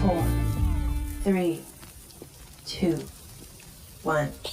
4, 3, 2, 1.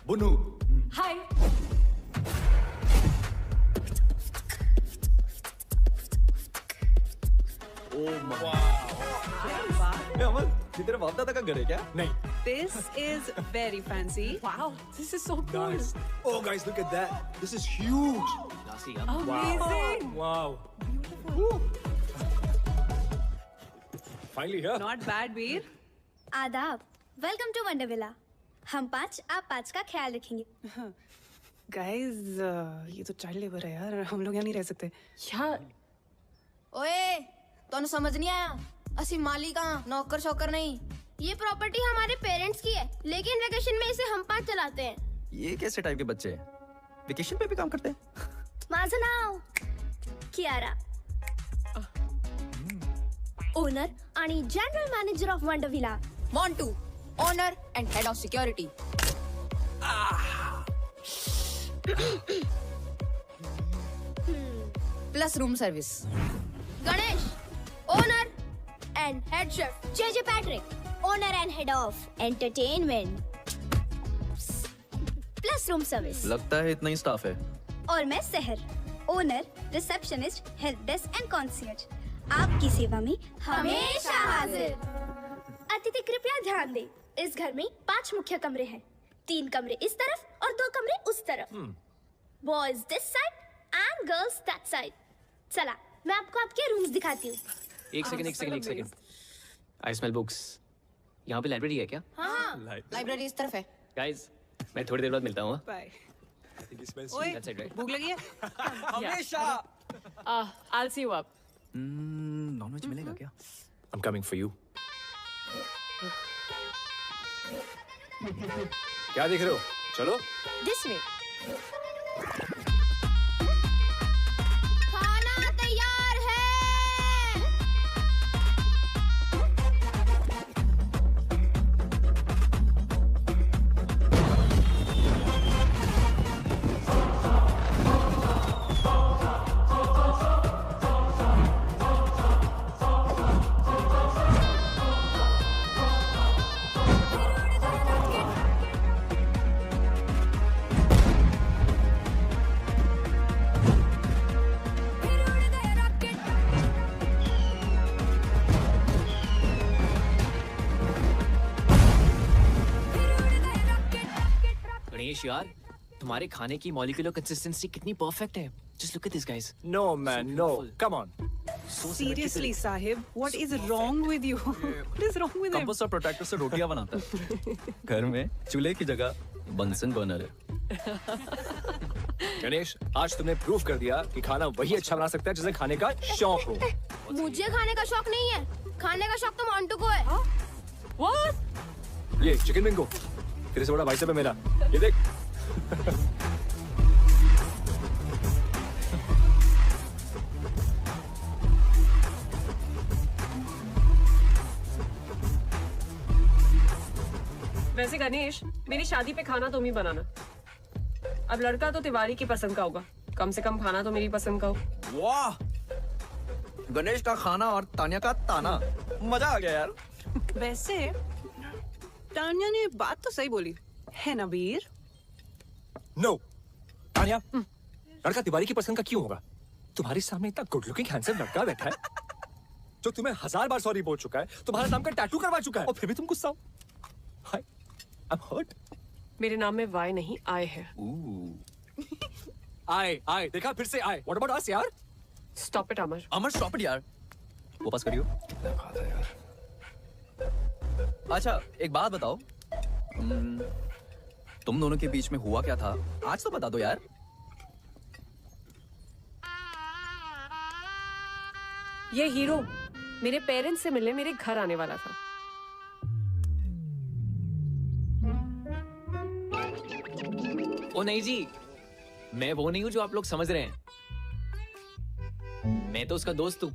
Bunu. Hi. अमन, ये तेरा बाप दादा का घर है क्या? नहीं. This is very fancy. Wow, this is so cool. Nice. Oh, guys, look at that. This is huge. Amazing. Wow. Finally here. Not bad, Veer. आदाब, वेलकम टू वंडर विला। हम 5 आप 5 का ख्याल रखेंगे। Guys, ये तो चाइल्ड लेबर है यार, हम लोग यहाँ नहीं रह सकते। यार, ओए, तोने समझ नहीं आया? असि मालिक नौकर शौकर नहीं। ये प्रॉपर्टी हमारे पेरेंट्स की है, लेकिन वेकेशन में इसे हम 5 चलाते हैं। ये कैसे टाइप के बच्चे हैं? वेकेशन पे भी काम करते हैं? माझं नाव कियारा, ओनर आणि general manager of Wonder Villa. Montu, owner and head of security. Plus room service. Ganesh, owner and head chef. JJ Patrick, owner and head of entertainment plus room service. लगता है इतना ही स्टाफ है। और मैं Sahar, owner, receptionist, help desk and concierge, आपकी सेवा में हमेशा हाजिर। अतिथि कृपया ध्यान दें, इस घर में 5 मुख्य कमरे हैं। 3 कमरे इस तरफ और 2 कमरे उस तरफ। Boys this side and girls that side. चला, मैं आपको आपके रूम्स दिखाती हूँ। एक सेकंड। I smell books. यहाँ पे लाइब्रेरी है क्या? हाँ, लाइब्रेरी इस तरफ है। गाइस, मैं थोड़ी देर बाद मिलता हूँ। bye. ओए, that's it, right? भूख लगी है? हमेशा. I'll see you up. Nonveg मिलेगा क्या? I'm coming for you. क्या देख रहे हो? चलो. This way. खाना तैयार है। गणेश यार, तुम्हारे खाने की मॉलिक्यूलर कंसिस्टेंसी कितनी परफेक्ट है. Just look at this, guys. No, man, no. Come on. Seriously, Sahib, what is wrong with you? What is wrong with him? Compass और प्रोट्रैक्टर से रोटियां बनाता है. घर में चूल्हे की जगह बंसन बर्नर है. गणेश, आज तुमने प्रूव कर दिया कि खाना वही अच्छा बना सकता है जिसे खाने का शौक हो. मुझे खाने का शौक नहीं है, खाने का शौक तो मोंटू को है. ये चिकन बिंगो तेरे से बड़ा भाई साहब है मेरा. ये देख. वैसे गणेश, मेरी शादी पे खाना तुम ही बनाना. अब लड़का तो तिवारी की पसंद का होगा, कम से कम खाना तो मेरी पसंद का हो. वाह, गणेश का खाना और तानिया का ताना, मजा आ गया यार. वैसे तान्या ने बात तो सही बोली है ना वीर. नो, तानिया, लड़का तिवारी की पसंद का क्यों होगा? तुम्हारे सामने इतना गुड लुकिंग हैंडसम लड़का बैठा है जो तुम्हें 1000 बार सॉरी बोल चुका है, तुम्हारे नाम का टैटू करवा चुका है, और फिर भी तुम गुस्सा हो. I'm hurt. मेरे नाम में वाई नहीं आए है. आए देखा, फिर से आए. What about us यार? Stop it, Amar. Amar stop it यार. वो पास करियो. कितना खाता है यार. अच्छा, एक बात बताओ. तुम दोनों के बीच में हुआ क्या था? आज तो बता दो यार. ये हीरो मेरे पेरेंट्स से मिलने मेरे घर आने वाला था. ओ नहीं जी, मैं वो नहीं हूँ जो आप लोग समझ रहे हैं. मैं तो उसका दोस्त हूँ.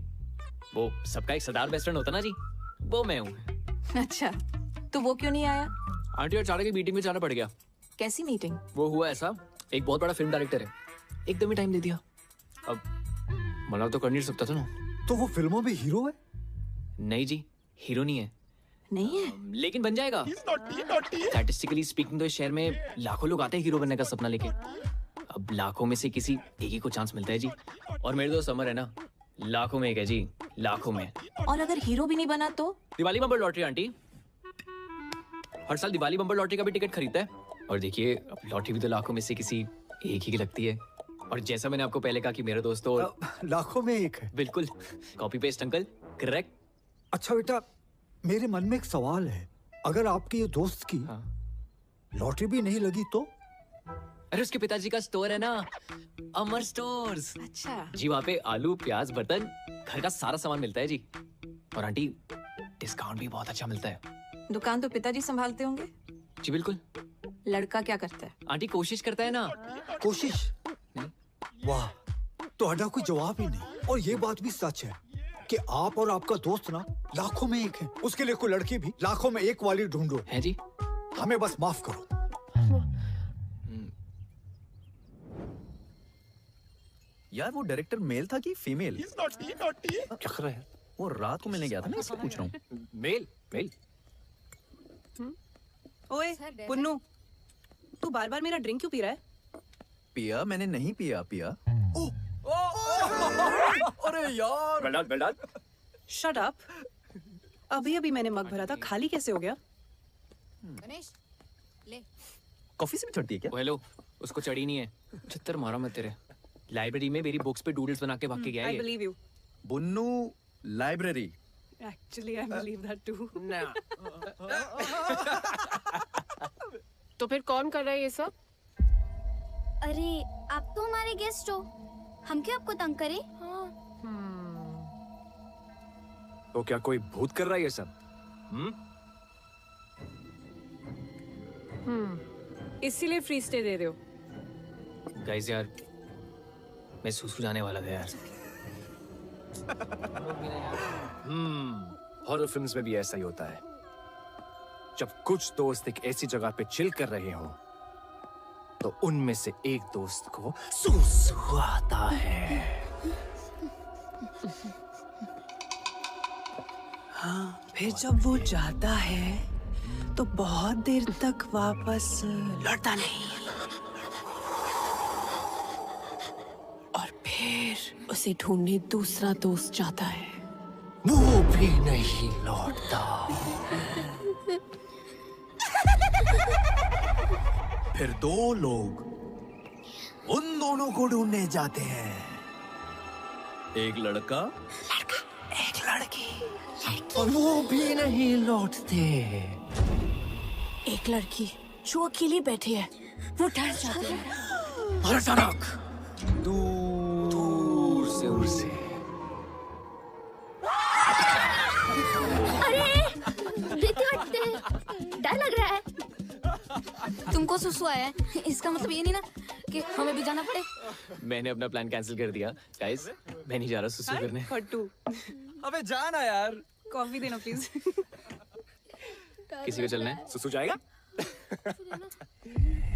वो सबका एक सरदार बेस्ट फ्रेंड होता ना जी, वो मैं हूँ. अच्छा, तो वो क्यों नहीं आया? आंटी अचानक की मीटिंग में जाना पड़ गया. कैसी मीटिंग? वो हुआ ऐसा, एक बहुत बड़ा फिल्म डायरेक्टर है, एकदम ही टाइम दे दिया. अब मना तो कर नहीं सकता था ना. तो वो फिल्मों में हीरो है? नहीं जी, हीरो नहीं है. नहीं है? लेकिन बन जाएगा. स्टैटिस्टिकली स्पीकिंग तो इस शहर में लाखों लोग आते हैं हीरो बनने का सपना लेके. अब लाखों में से किसी एक ही को चांस मिलता है जी. और मेरे दोस्त अमर है ना, लाखों में एक है जी, लाखों में. और अगर हीरो भी नहीं बना तो? Diwali bumper lottery aunty. हर साल दिवाली बम्पर लॉटरी का भी टिकट खरीदता है. और देखिए, अब लॉटरी भी तो लाखों में से किसी एक ही की लगती है. और जैसा मैंने आपको पहले कहा कि मेरे दोस्त तो लाखों में एक है. बिल्कुल, कॉपी पेस्ट अंकल, करेक्ट. अच्छा बेटा, मेरे मन में एक सवाल है. अगर आपके ये दोस्त की लॉटरी भी नहीं लगी तो? अरे उसके पिताजी का स्टोर है ना, अमर स्टोर्स. अच्छा जी, वहाँ पे आलू, प्याज, बर्तन, घर का सारा सामान मिलता है जी. और आंटी, डिस्काउंट भी बहुत अच्छा मिलता है. दुकान तो पिताजी संभालते होंगे? जी बिल्कुल. लड़का क्या करता है? आंटी कोशिश करता है ना. कोशिश? वाह, तो अड्डा कोई जवाब ही नहीं. और ये बात भी सच है कि आप और आपका दोस्त ना लाखों में एक है. उसके लिए कोई लड़की भी लाखों में एक वाली ढूंढो. है जी. हमें बस माफ करो. यार वो डायरेक्टर मेल था कि फीमेल? क्या कर रहे हैं? वो रात को मिलने गया था ना, इसलिए पूछ रहा हूँ. मेल. ओए पुन्नू, तू बार बार मेरा ड्रिंक क्यों पी रहा है? पिया मैंने नहीं पिया. अरे यार. Well done. Shut up. अभी मैंने मग भरा था, खाली कैसे हो गया? गणेश, ले. कॉफी से भी चढ़ती है क्या? हेलो, उसको चढ़ी नहीं है. छत्तर मारा मत तेरे. लाइब्रेरी में मेरी बुक्स पे डूडल्स बना के भाग के गया है I ये. believe you. Bunnu library. Actually, I believe that too. तो फिर कौन कर रहा है ये सब? अरे आप तो हमारे गेस्ट हो, हम क्यों आपको तंग करें? तो क्या कोई भूत कर रहा है ये सब? इसीलिए फ्री स्टे दे रहे हो? गाइस यार, मैं सुसु जाने वाला था यार. हॉरर फिल्म्स में भी ऐसा ही होता है. जब कुछ दोस्त एक ऐसी जगह पे चिल कर रहे हो तो उनमें से एक दोस्त को सुसु आता है. हाँ, फिर जब वो जाता है तो बहुत देर तक वापस लौटता नहीं. और फिर उसे ढूंढने दूसरा दोस्त जाता है, वो भी नहीं लौटता. फिर दो लोग उन दोनों को ढूंढने जाते हैं। एक लड़का एक लड़की और वो भी नहीं लौटते। एक लड़की जो अकेली बैठी है, वो डर जाती है। और अचानक दूर से दूर से डर लग रहा है। तुमको सुसु आया है, इसका मतलब ये नहीं ना कि हमें भी जाना पड़े। मैंने अपना प्लान कैंसिल कर दिया गाइस, मैं नहीं जा रहा सुसु करने। फट्टू, अबे जाना यार। कॉफी देना प्लीज। किसी को चलना है? सुसु जाएगा?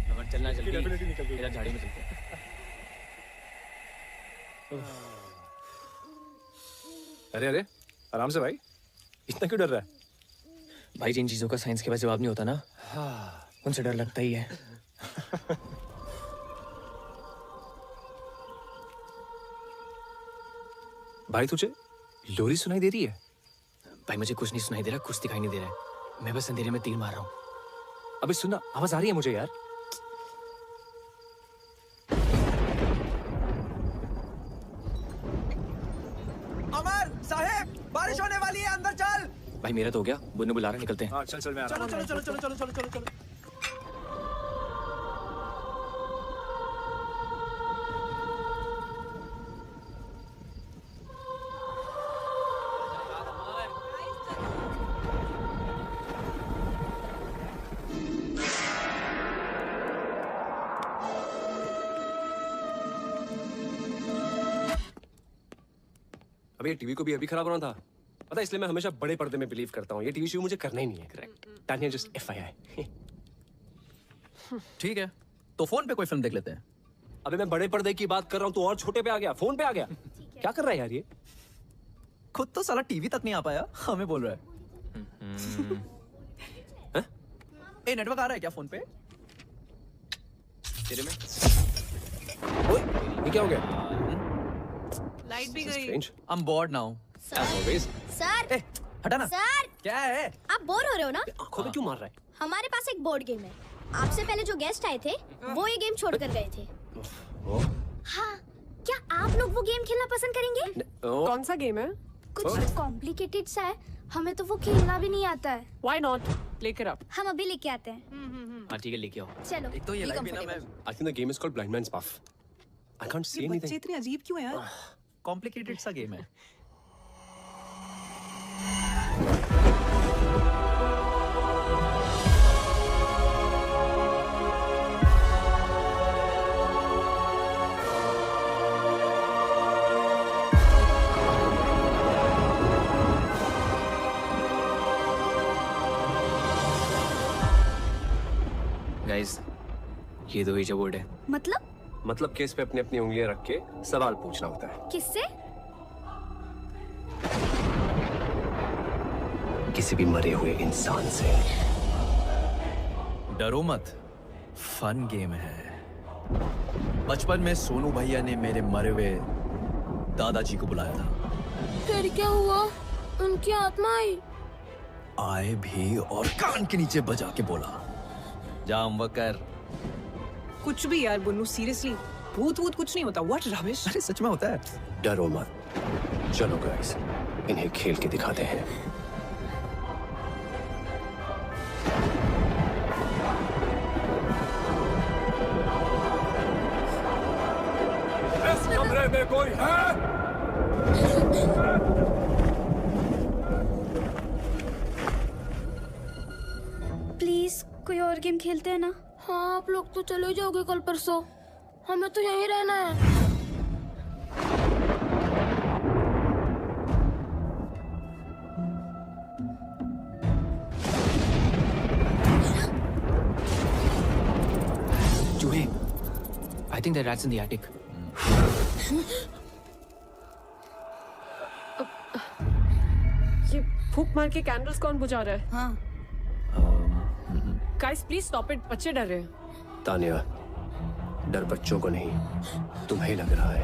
अमर चलना जल्दी, इधर झाड़ी में चलते हैं। अरे अरे आराम से भाई, इतना क्यों डर रहा है? भाई जिन चीजों का साइंस के बाद जवाब नहीं होता ना, उनसे डर लगता ही है। भाई तुझे लोरी सुनाई दे रही है? भाई मुझे कुछ नहीं सुनाई दे रहा, कुछ दिखाई नहीं दे रहा है। मैं बस अंधेरे में तीर मार रहा हूँ। अबे सुनना, आवाज आ रही है मुझे यार। अमर साहेब, बारिश होने वाली है, अंदर चल। भाई मेरा तो हो गया, बुन्नू बुला रहा है, निकलते हैं। हाँ चल चल, मैं आ रहा हूँ। चलो चलो चलो चलो चलो चलो चलो। अबे ये टीवी को भी अभी खराब होना था, पता है, इसलिए मैं हमेशा बड़े पर्दे में बिलीव करता हूँ। ये टीवी शो मुझे करना ही नहीं है। Correct, Tania just FYI। ठीक है, तो फोन पे कोई फिल्म देख लेते हैं। अबे मैं बड़े पर्दे की बात कर रहा हूँ, तू और छोटे पे आ गया, फोन पे आ गया। क्या कर रहा है यार ये? खुद तो साला टीवी तक नहीं आ पाया, हमें बोल रहा है। ए नेटवर्क आ रहा है क्या फोन पे? तेरे में ओए, ये क्या हो गया? लाइट भी गई। Strange. I'm bored now. As always. Sir, ए, हटा ना। सर, क्या है? आप बोर हो रहे हो ना? आंखों में क्यों मार रहा है? हमारे पास एक बोर्ड गेम है। आपसे पहले जो गेस्ट आए थे, वो ये गेम छोड़ कर गए थे। हाँ, क्या आप लोग वो गेम खेलना पसंद करेंगे? कौन सा गेम है? कुछ कॉम्प्लिकेटेड सा है, हमें तो वो खेलना भी नहीं आता है। Why not? लेकर आप। हम अभी लेके आते हैं। हाँ ठीक है, लेके आओ। चलो। एक तो ये लाइट भी ना, मैं I think the game is called Blind Man's Buff. I can't see anything. बच्चे इतने अजीब क्यों हैं यार? कॉम्प्लिकेटेड सा गेम है। गाइस, ये दो ही जो बोर्ड है। मतलब केस पे अपनी अपनी उंगलियां रख के सवाल पूछना होता है। किससे? किसी भी मरे हुए इंसान से। डरो मत, फन गेम है। बचपन में सोनू भैया ने मेरे मरे हुए दादाजी को बुलाया था। फिर क्या हुआ? उनकी आत्मा आई? आए भी और कान के नीचे बजा के बोला, जाम वकर। कुछ भी यार बुन्नू, सीरियसली भूत वूत कुछ नहीं होता। What rubbish. अरे सच में होता है। डरो मत, चलो गाइस, इन्हें खेल के दिखाते हैं। इस कमरे में कोई है? प्लीज कोई और गेम खेलते हैं ना? हाँ, आप लोग तो चले जाओगे कल परसों, हमें तो यहीं रहना है। चूहे, I think the rat's in the attic. ये फूक मार के कैंडल्स कौन बुझा रहा है? हाँ। गाइस प्लीज स्टॉप इट, बच्चे डर रहे हैं। तानिया, डर बच्चों को नहीं, तुम्हें लग रहा है।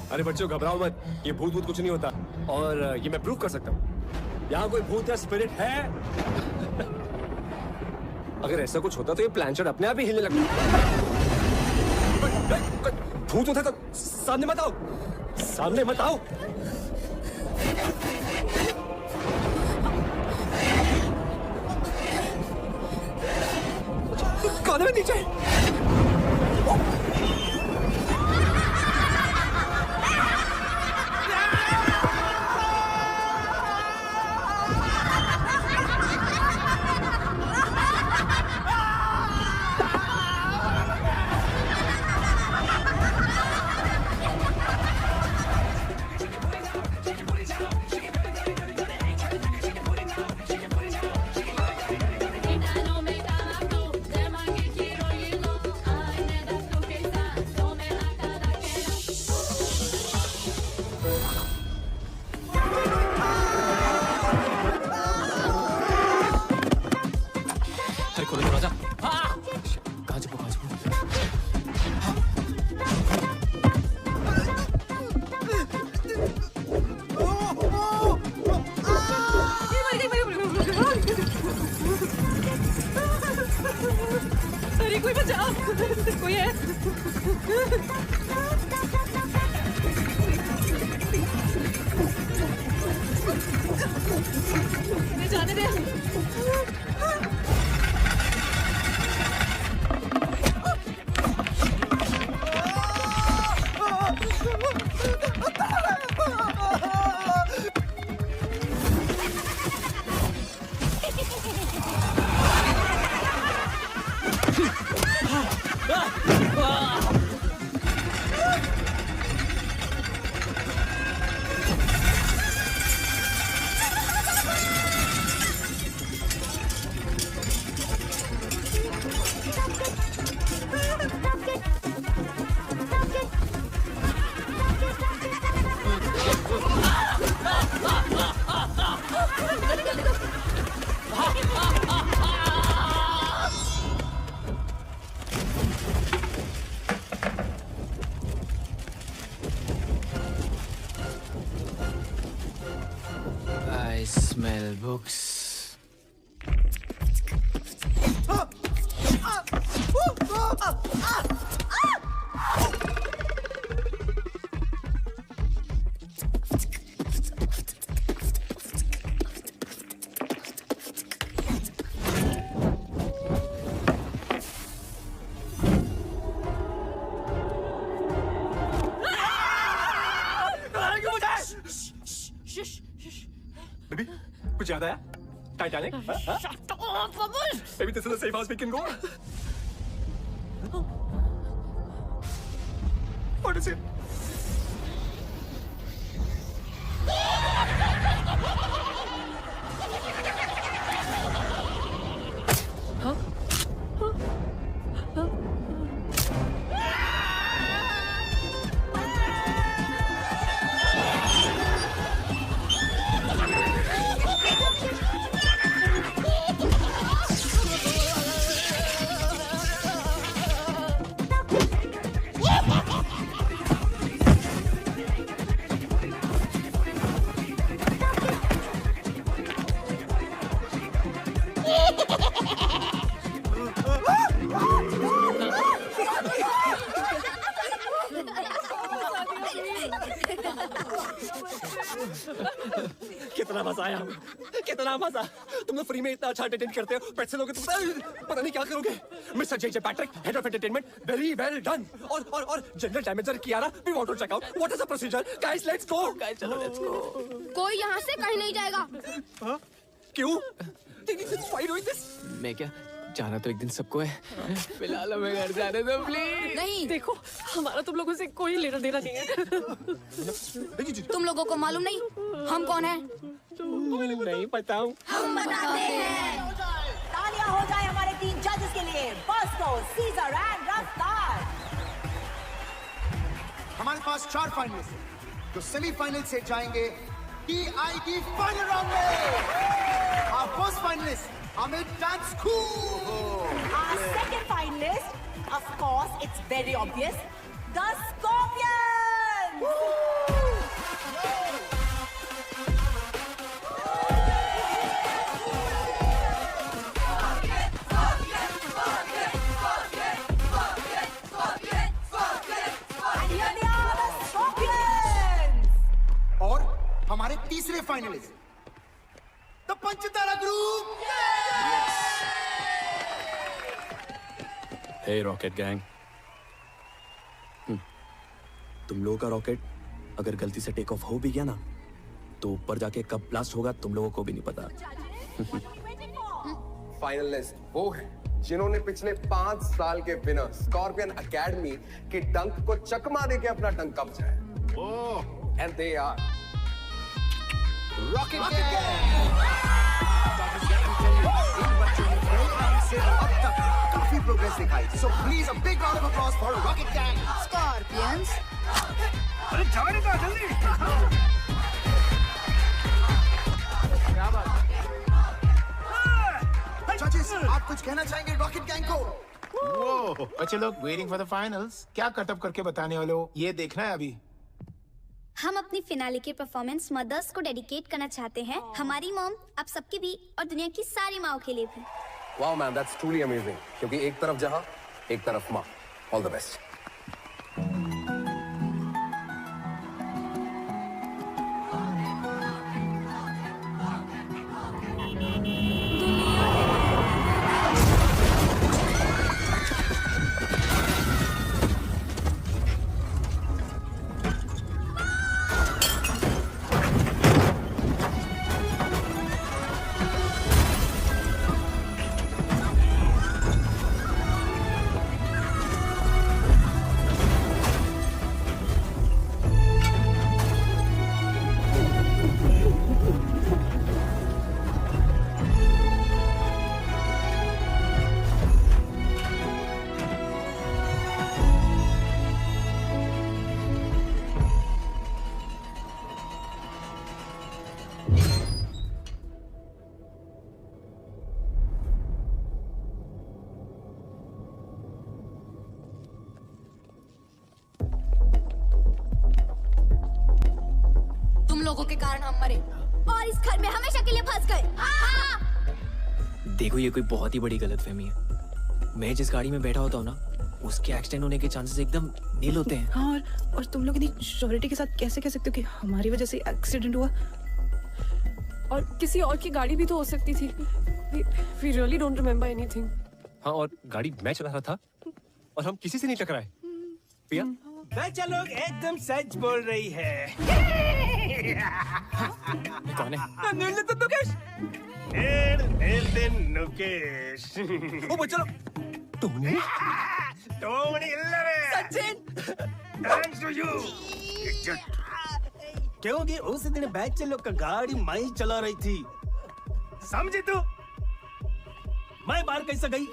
अरे बच्चों घबराओ मत, ये भूत भूत कुछ नहीं होता, और ये मैं प्रूव कर सकता हूँ। यहाँ कोई भूत या स्पिरिट है? अगर ऐसा कुछ होता तो ये प्लानचेट अपने आप ही हिलने लगता। भूत उठा तो सामने मत आओ, सामने मत आओ। कौन है नीचे? अरे कोई बचाओ, कोई है? जाने दे। I smell books. बेबी, कुछ याद आया? Titanic? Maybe this is the safe house we can go. What is it? कितना मजा आया, कितना मजा। तुम लोग फ्री में इतना अच्छा एंटरटेन करते हो, पैसे लोगे तो पता नहीं क्या करोगे। Mister J Patrick, head of entertainment, very well done. और general damager Kiara, we want to check out what is the procedure. Guys let's go. Guys चलो लेट्स गो। कोई यहाँ से कहीं नहीं जाएगा। क्यों? Why doing this? मैं क्या जाना तो एक दिन सबको है, फिलहाल हमें घर जाने दो प्लीज। नहीं देखो, हमारा तुम लोगों से कोई लेना देना नहीं है। तुम लोगों को मालूम नहीं हम कौन हैं? नहीं पता हूँ। हम बताते हैं। तालियां हो जाए हमारे 3 जजेस के लिए, बॉस्को, सीजर एंड रफ्तार। हमारे पास 4 फाइनलिस्ट हैं जो सेमीफाइनल से जाएंगे टीआईटी फाइनल राउंड में। Our first finalist, Amit Tansku. Our second finalist, of course, it's very obvious, the Scorpions. हमारे तीसरे finalist the Panchtara group. Hey rocket gang, तुम लोगों का रॉकेट अगर गलती से टेक ऑफ हो भी गया ना तो ऊपर जाके कब ब्लास्ट होगा तुम लोगों को भी नहीं पता। फाइनलिस्ट वो है जिन्होंने पिछले 5 साल के विनर स्कॉर्पियन एकेडमी के डंक को चकमा देके अपना डंक कब्जा है। And they are rocket gang. अब तक काफी प्रोग्रेस दिखाई, so please a big round of applause for rocket gang scorpions. अरे जाने दो जल्दी। क्या बात? जजेस, आप कुछ कहना चाहेंगे रॉकेट गैंग को? वो बच्चे लोग वेटिंग फॉर द फाइनल्स, क्या कटअप करके बताने वाले हो ये देखना है अभी। हम अपनी फिनाले की परफॉर्मेंस मदर्स को डेडिकेट करना चाहते हैं, हमारी मॉम, आप सबकी भी और दुनिया की सारी माओ के लिए भी। Wow man, that's truly amazing. क्योंकि एक तरफ जहां, एक तरफ मां। All the best. लोगों के कारण हम मरे और इस घर में हमेशा के लिए फंस गए। देखो ये कोई बहुत ही बड़ी गलतफहमी है। मैं जिस गाड़ी में बैठा होता हूँ ना उसके एक्सीडेंट होने के चांसेस एकदम नील होते हैं। हाँ, और तुम लोग इतनी श्योरिटी के साथ कैसे कह सकते हो कि हमारी वजह से एक्सीडेंट हुआ? और किसी और की गाड़ी भी तो हो सकती थी। We really don't remember anything. हाँ, और गाड़ी मैं चला रहा था और हम किसी से नहीं टकराए। पिया? बच्चा लोग एकदम सच बोल रही है। कौन है? नुकेश। नुकेश। ओ बच्चा लोग, तूने? टोनी इल्लरे। सचिन। Thanks to you. क्योंकि उस दिन बच्चे लोग का गाड़ी मैं चला रही थी, समझी तू? मैं बाहर कैसे गई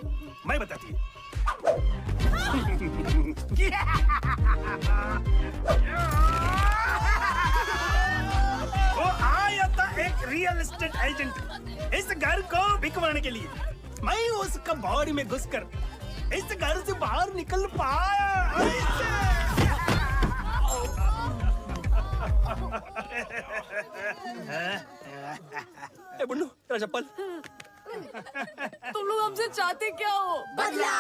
मैं बताती हूँ। वो आया था एक रियल एस्टेट एजेंट इस घर को बिकवाने के लिए। मैं उसका बॉडी में घुसकर इस घर से बाहर निकल पाया। ए बुन्नू, तेरा चप्पल। तुम लोग हमसे चाहते क्या हो? बदला।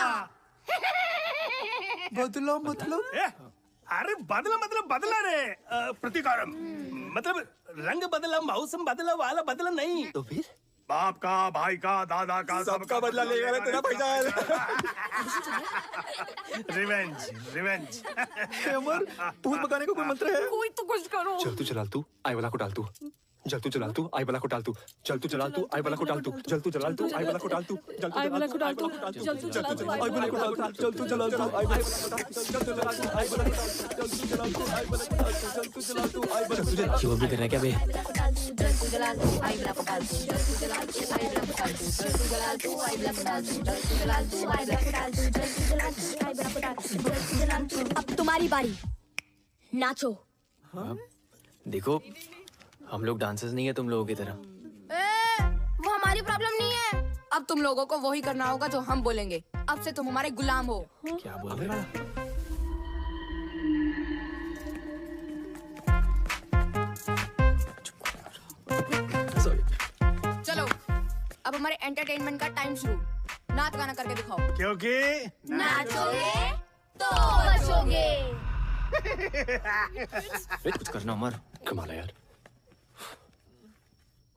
बदला मतलब? अरे बदला मतलब बदला रे, प्रतिकारम मतलब रंग बदला, मौसम बदला वाला बदला नहीं। तो फिर? बाप का, भाई का, दादा का, सबका बदला लेगा रे तेरा भाईजान। Revenge, revenge. अमर, भूत भगाने का कोई मंत्र है? कोई तो कुछ करो। चल तू चला तू, आई वाला को डाल तू। जल तू चला तू, आई वाला को डाल तू। चल तू चला तू, आई वाला को डाल तू। जल तू चला तू, आई वाला को डाल तू। जल तू आई वाला को डाल तू। जल तू चला तू, आई वाला को डाल तू। जल तू चला तू, आई वाला को डाल तू। जल तू चला तू, आई वाला को डाल तू। जल तू चला तू, आई वाला को डाल तू। जल तू चला तू, आई वाला को डाल तू। क्यों भी कर रहा है क्या बे? अब तुम्हारी बारी, नाचो। देखो हम लोग डांसर्स नहीं है तुम लोगों की तरह। वो हमारी प्रॉब्लम नहीं है। अब तुम लोगों को वही करना होगा जो हम बोलेंगे। अब से तुम हमारे गुलाम हो। क्या बोल रहे हो? चलो अब हमारे एंटरटेनमेंट का टाइम शुरू। नाच गाना करके दिखाओ। क्योंकि नाचोगे तो बचोगे। कुछ करना अमर। कमाल है यार,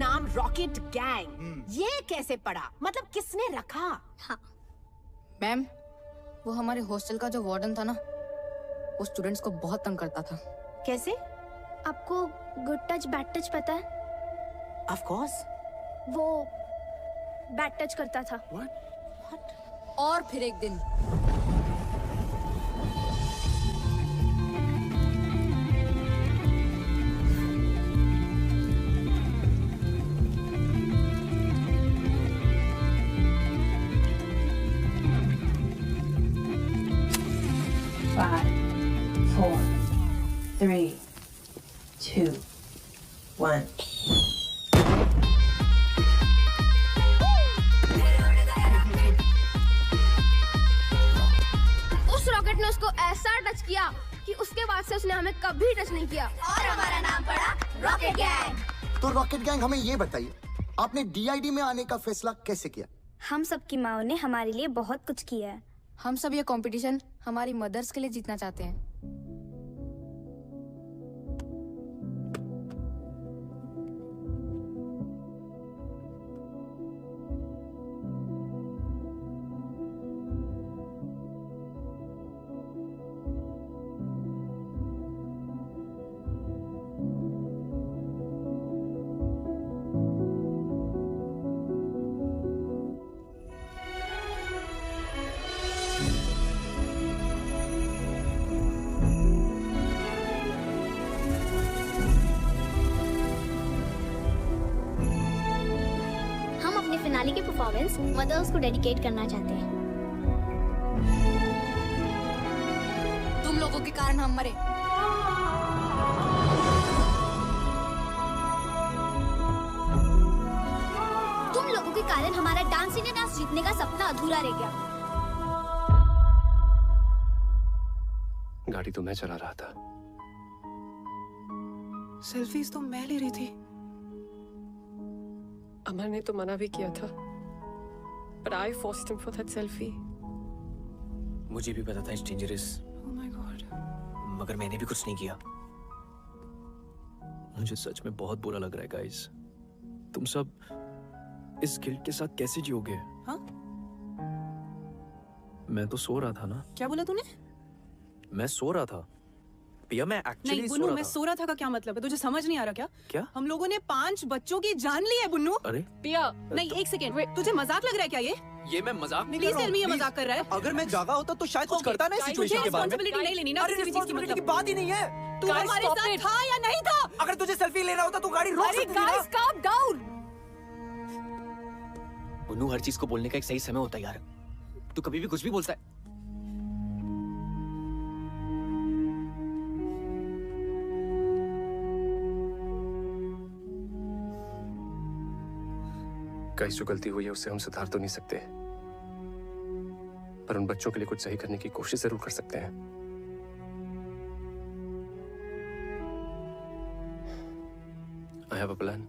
नाम रॉकेट गैंग ये कैसे पड़ा? मतलब किसने रखा? हाँ मैम, वो हमारे हॉस्टल का जो वार्डन था ना, वो स्टूडेंट्स को बहुत तंग करता था। कैसे? आपको गुड टच बैड टच पता है? Of course. वो बैड टच करता था। और फिर एक दिन Five, 4, 3, 2, 1. उस रॉकेट ने उसको ऐसा टच किया कि उसके बाद से उसने हमें कभी टच नहीं किया और हमारा नाम पड़ा रॉकेट गैंग। तो रॉकेट गैंग, हमें ये बताइए, आपने डीआईडी में आने का फैसला कैसे किया? हम सबकी माओ ने हमारे लिए बहुत कुछ किया है। हम सब ये कंपटीशन हमारी मदर्स के लिए जीतना चाहते हैं। फिनाले की परफॉर्मेंस मदर्स को डेडिकेट करना चाहते हैं। तुम लोगों के कारण हम मरे। तुम लोगों के कारण हमारा डांस इंडिया डांस जीतने का सपना अधूरा रह गया। गाड़ी तो मैं चला रहा था। सेल्फीज तो मैं ले रही थी। अमर ने तो मना भी किया था, but I forced him for that selfie. मुझे भी पता था it's dangerous, Oh my God. मगर मैंने भी कुछ नहीं किया। मुझे सच में बहुत बुरा लग रहा है गाइस। तुम सब इस गिल्ट के साथ कैसे जियोगे? हाँ? मैं तो सो रहा था ना। क्या बोला तूने? मैं सो रहा था पिया, मैं एक्चुअली नहीं सो बुन्नू, रहा मैं था। सो रहा था का क्या मतलब है? तुझे समझ नहीं आ रहा क्या? क्या? हम लोगों ने 5 बच्चों की जान ली है बुन्नू। अरे पिया, नहीं एक सेकेंड, तुझे मजाक लग रहा है क्या ये मैं मजाक नहीं प्लीज टेल मी ये मजाक कर रहा है। अगर मैं जागा होता तो शायद कुछ करता ना इस सिचुएशन के बारे में। रिस्पांसिबिलिटी नहीं लेनी ना अरे किसी भी चीज की, रिस्पांसिबिलिटी की मतलब बात ही नहीं है। तू हमारे साथ था या नहीं था? अगर तुझे सेल्फी लेना होता तो गाड़ी रोक सकती थी ना। Guys calm down. बुन्नू, हर चीज को बोलने का एक सही समय होता है यार। तू कभी भी कुछ भी बोलता है। गाइस, जो गलती हुई है उससे हम सुधार तो नहीं सकते, पर उन बच्चों के लिए कुछ सही करने की कोशिश जरूर कर सकते हैं। I have a plan.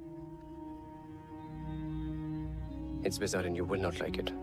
It's bizarre and you will not like it.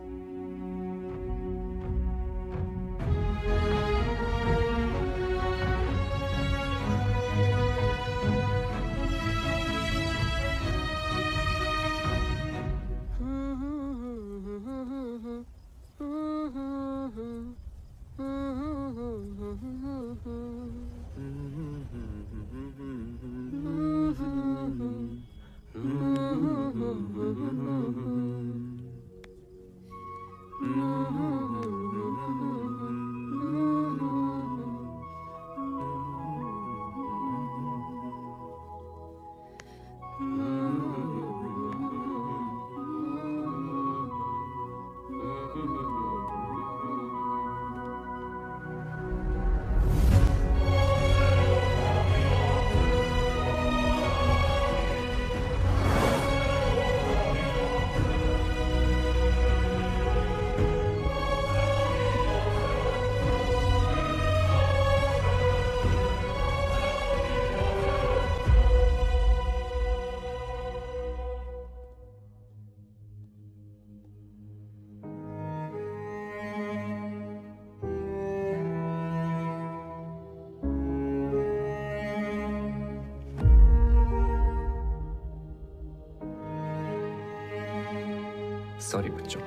Sorry बच्चों।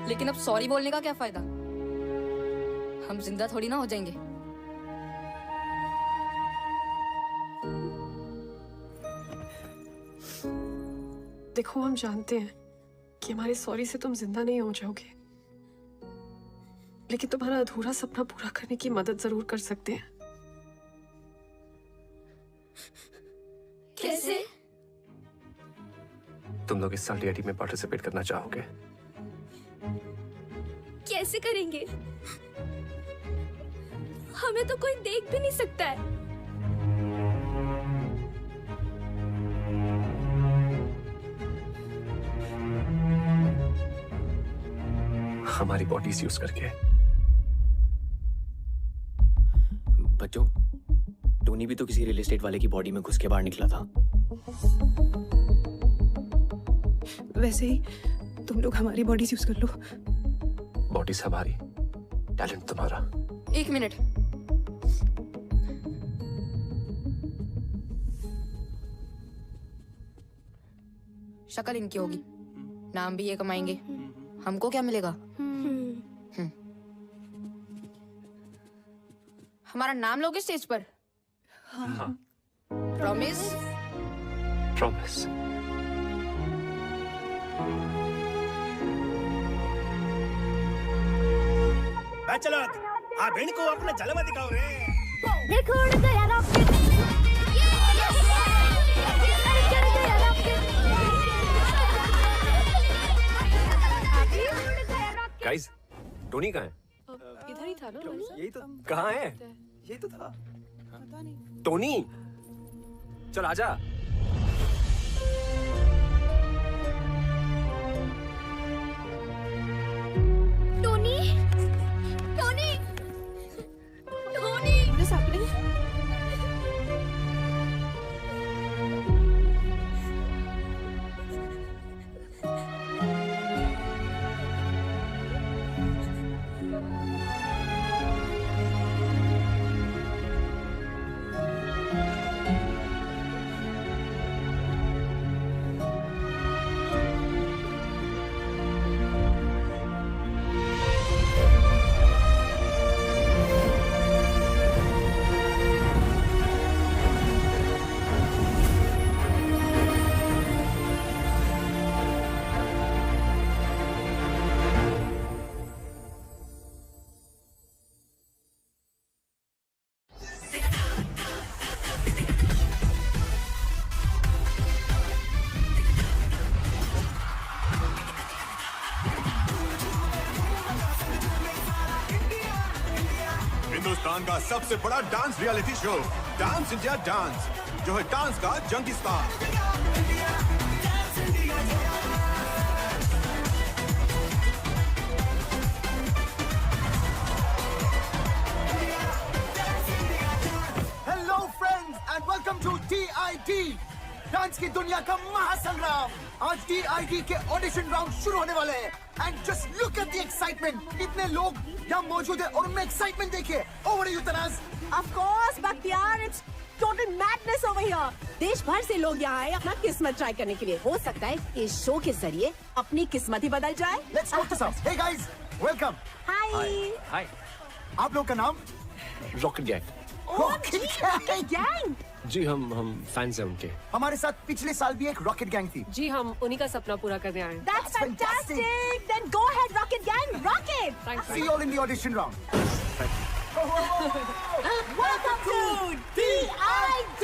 लेकिन अब सॉरी बोलने का क्या फायदा? हम जिंदा थोड़ी ना हो जाएंगे। देखो, हम जानते हैं कि हमारे सॉरी से तुम जिंदा नहीं हो जाओगे, लेकिन तुम्हारा अधूरा सपना पूरा करने की मदद जरूर कर सकते हैं। कैसे? तुम लोग इस साल डीआईडी में पार्टिसिपेट करना चाहोगे? कैसे करेंगे? हमें तो कोई देख भी नहीं सकता है। हमारी बॉडीज यूज करके। बच्चों, टोनी भी तो किसी रियल एस्टेट वाले की बॉडी में घुस के बाहर निकला था। वैसे ही तुम लोग हमारी बॉडीज यूज कर लो। बॉडीज हमारी, टैलेंट तुम्हारा। 1 मिनट। शक्ल इनकी होगी, नाम भी ये कमाएंगे, हमको क्या मिलेगा? हमारा नाम लोगे स्टेज पर? हाँ। प्रॉमिस? प्रॉमिस। चलो आप इनको अपना जलवा दिखाओ रे। देखो उड़ गया रॉकेट। गाइस, टोनी कहाँ है? इधर ही था ना? यही तो। कहाँ है? यही तो था। टोनी, चल आजा। Tony, Tony, Tony. What is happening? Hindustan का सबसे बड़ा dance reality show dance India dance, जो है डांस का जंगी star. Hello friends and welcome to TID, dance की दुनिया का महासंग्राम। आज टीआईडी के ऑडिशन राउंड शुरू होने वाले हैं and just look at the excitement. इतने लोग यहाँ मौजूद है और उनमें एक्साइटमेंट देखिए। Over you Tanaaz. Of course, Bakhtiyar, it's total madness over here. देश भर से लोग यहाँ आए अपना किस्मत ट्राई करने के लिए। हो सकता है इस शो के जरिए अपनी किस्मत ही बदल जाए। Let's go to some. Hey guys, welcome. Hi. हाय। आप लोग का नाम? Rocket gang. Rocket gang? जी, हम फैंस हैं उनके। हमारे साथ पिछले साल भी एक रॉकेट गैंग थी। जी, हम उन्हीं का सपना पूरा करने आए हैं। That's fantastic. Then go ahead, Rocket Gang, rock it. Thanks. See you all in the audition round. Welcome to TID.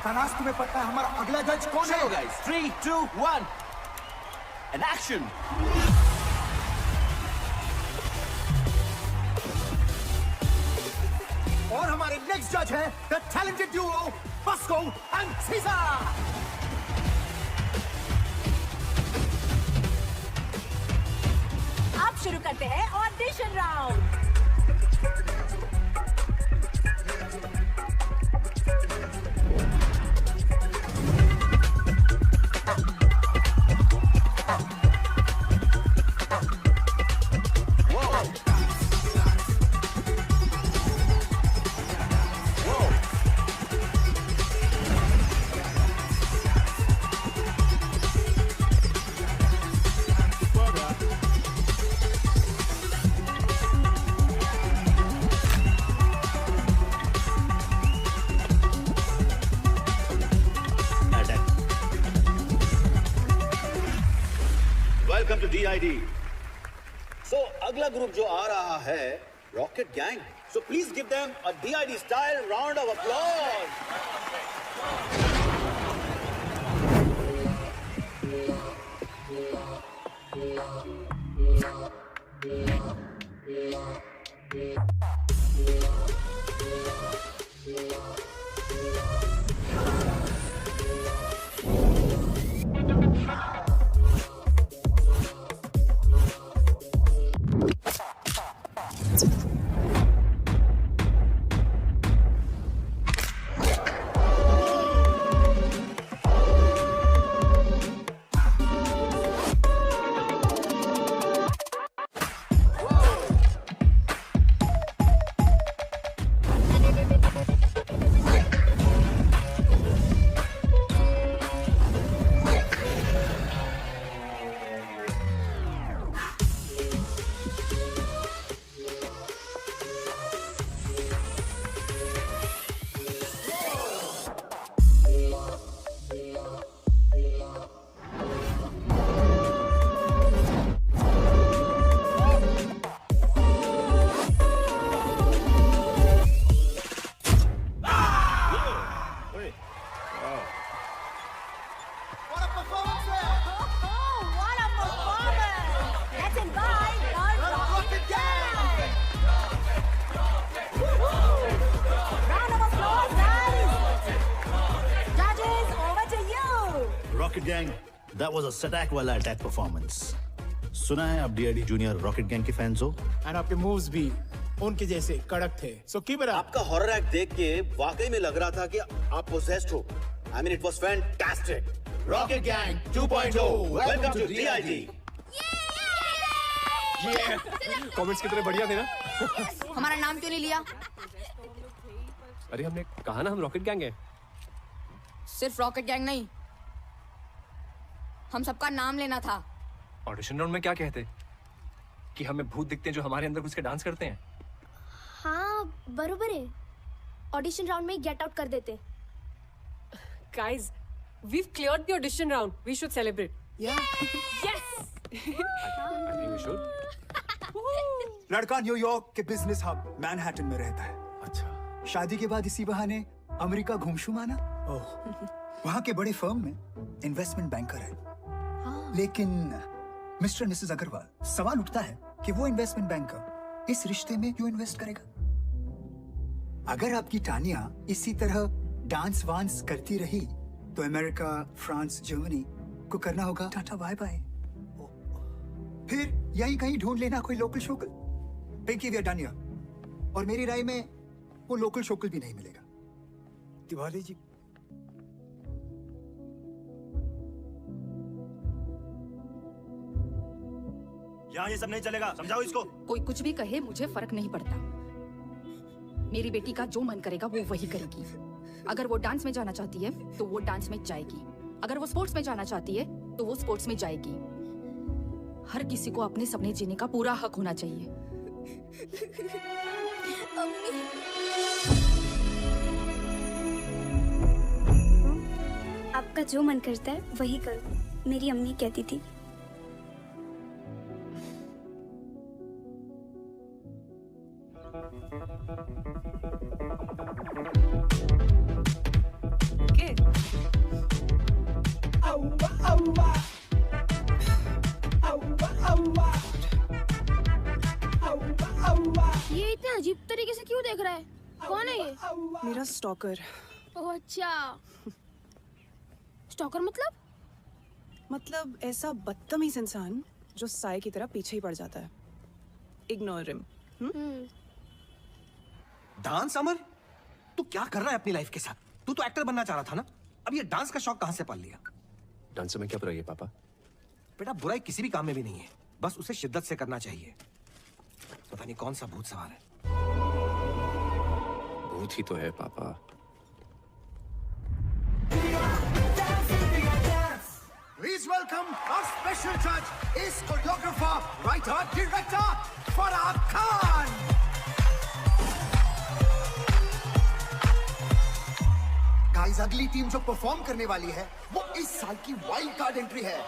Tanaz, तुम्हें पता है हमारा अगला जज कौन है? चलो guys, 3, 2, 1, and action. और हमारे नेक्स्ट जज हैं the talented Duo Bosco and seizure. अब शुरू करते हैं ऑडिशन राउंड। DID. So अगला ग्रुप जो आ रहा है rocket gang. So please give them a DID style round of applause. Gang, that was a Sadak वाला attack performance. सुना है आप DID जूनियर रॉकेट गैंग के फैंस हो? एंड आपके मूव्स भी उनके जैसे कड़क थे. So keep it up. आपका हॉरर एक्ट देख के वाकई में लग रहा था कि आप possessed हो. I mean it was fantastic. Rocket Gang 2.0. Welcome to DID. Comments कितने बढ़िया थे ना? हमारा नाम क्यों नहीं लिया? अरे हमने कहा ना हम रॉकेट गैंग है. सिर्फ रॉकेट गैंग नहीं, हम सबका नाम लेना था. ऑडिशन राउंड में क्या कहते? कि हमें भूत दिखते हैं जो हमारे अंदर घुस के डांस करते हैं. हाँ बरोबर है. ऑडिशन राउंड में गेट आउट कर देते. Guys, we've cleared the audition round. We should celebrate. Yeah. Yes. I think we should. लड़का न्यूयॉर्क के बिजनेस हब मैनहट्टन में रहता है. अच्छा. शादी के बाद इसी बहाने अमेरिका घूमशू माना. वहाँ के बड़े फर्म में इन्वेस्टमेंट बैंकर है. लेकिन मिस्टर मिसेस अग्रवाल, सवाल उठता है कि वो इन्वेस्टमेंट बैंकर इस रिश्ते में क्यों इन्वेस्ट करेगा? अगर आपकी टानिया इसी तरह डांस वांस करती रही तो अमेरिका, फ्रांस, जर्मनी को करना होगा टाटा बाय बाय. फिर यहीं कहीं ढूंढ लेना कोई लोकल शोकल. Pinky we are done here. और मेरी राय में वो लोकल शोकल भी नहीं मिलेगा. तिवारी जी, यहाँ ये सब नहीं चलेगा. समझाओ इसको. कोई कुछ भी कहे मुझे फर्क नहीं पड़ता. मेरी बेटी का जो मन करेगा वो वही करेगी. अगर वो डांस में जाना चाहती है तो वो डांस में जाएगी. अगर वो स्पोर्ट्स में जाना चाहती है तो वो स्पोर्ट्स में जाएगी. हर किसी को अपने सपने जीने का पूरा हक होना चाहिए. आपका जो मन करता है वही करो, मेरी अम्मी कहती थी. ये इतने अजीब तरीके से क्यों देख रहा है? कौन है ये? मेरा स्टॉकर. ओह अच्छा. स्टॉकर मतलब ऐसा बदतमीज इंसान जो साए की तरह पीछे ही पड़ जाता है. Ignore him. डांस अमर, तू क्या कर रहा है अपनी लाइफ के साथ? तू तो एक्टर बनना चाह रहा था ना. अब ये डांस का शौक कहां से पाल लिया? डांस में क्या बुराई है पापा? बेटा बुराई किसी भी काम में भी नहीं है, बस उसे शिद्दत से करना चाहिए. पता नहीं कौन सा भूत सवार है. भूत ही तो है पापा. Please welcome our special judge, is choreographer, writer, director, Farah Khan. Guys, अगली टीम जो परफॉर्म करने वाली है वो इस साल की वाइल्ड कार्ड एंट्री है.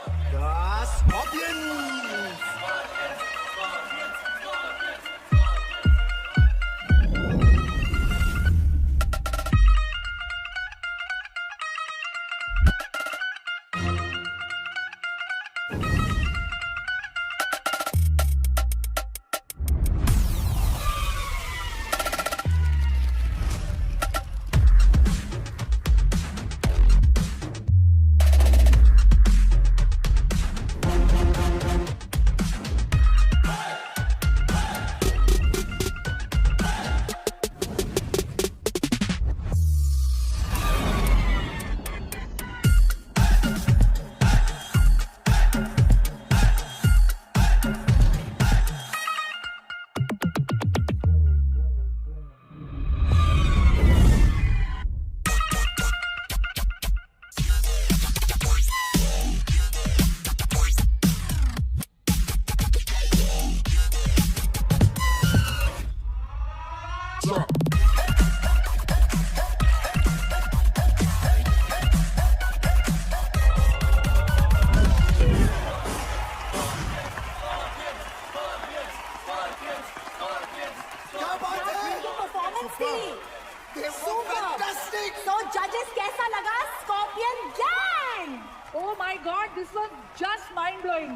So judges कैसा लगा Scorpion Gang? Oh my God, this was just mind blowing.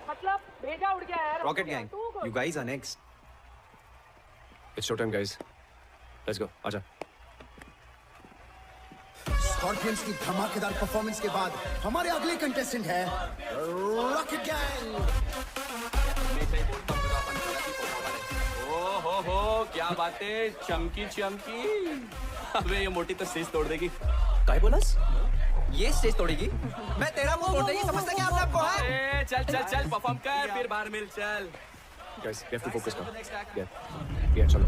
मतलब भेजा उड़ गया यार. Rocket Gang, you guys are next. It's showtime, guys. Let's go. आजा. स्कॉर्पियंस की धमाकेदार परफॉर्मेंस के बाद हमारे अगले कंटेस्टेंट है रॉकेट गैंग। हो क्या बातें, चमकी चमकी। अबे ये मोटी तो स्टेज तोड़ देगी। काय बोलस? ये स्टेज तोड़ेगी? मैं तेरा मुंह तोड़ देगी, समझता क्या आप लोग? अरे चल चल चल परफॉर्म कर, फिर बाहर मिल चल। Guys, we have to focus now. Yeah, चलो.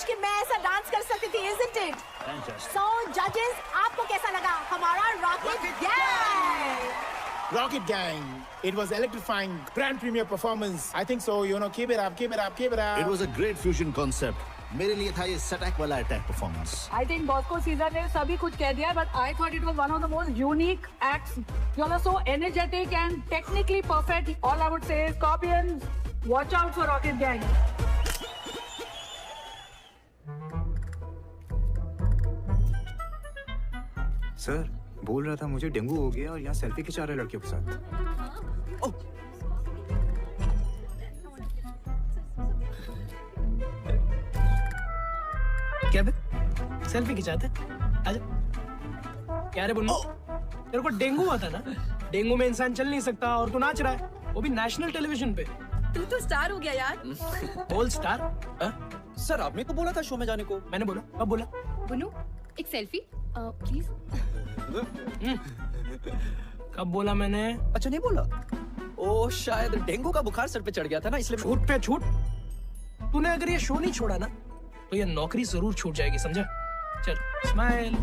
कि मैं ऐसा डांस कर सकती थी, isn't it? So judges, आपको कैसा लगा हमारा Rocket Gang? Rocket Gang, it was electrifying, grand premiere performance. I think so, you know, keep it up, keep it up, keep it up. It was a great fusion concept. मेरे लिए था ये सटैक वाला attack performance. I think Bosco Caesar ने सभी कुछ कह दिया, but I thought it was one of the most unique acts. You all are so energetic and technically perfect. All I would say is, Scorpions, watch out for Rocket Gang. Sir बोल रहा था मुझे dengue हो गया और यहाँ selfie खिंचा रहे लड़कियों के साथ. क्या बे? सेल्फी खिंचाते? आजा. क्या रे बुन्नू? तेरे को डेंगू हुआ था ना? डेंगू में इंसान चल नहीं सकता और तू नाच रहा है, वो भी नेशनल टेलीविजन पे. तू तो स्टार हो गया यार. All star? सर आपने तो बोला था शो में जाने को. मैंने बोला. कब बोला? बुन्नू एक सेल्फी प्लीज. कब बोला मैंने? अच्छा नहीं बोला. ओ शायद डेंगू का बुखार सर पे चढ़ गया था ना, इसलिए. छूट पे छूट. तूने अगर ये शो नहीं छोड़ा ना तो ये नौकरी जरूर छूट जाएगी, समझा? चल स्माइल.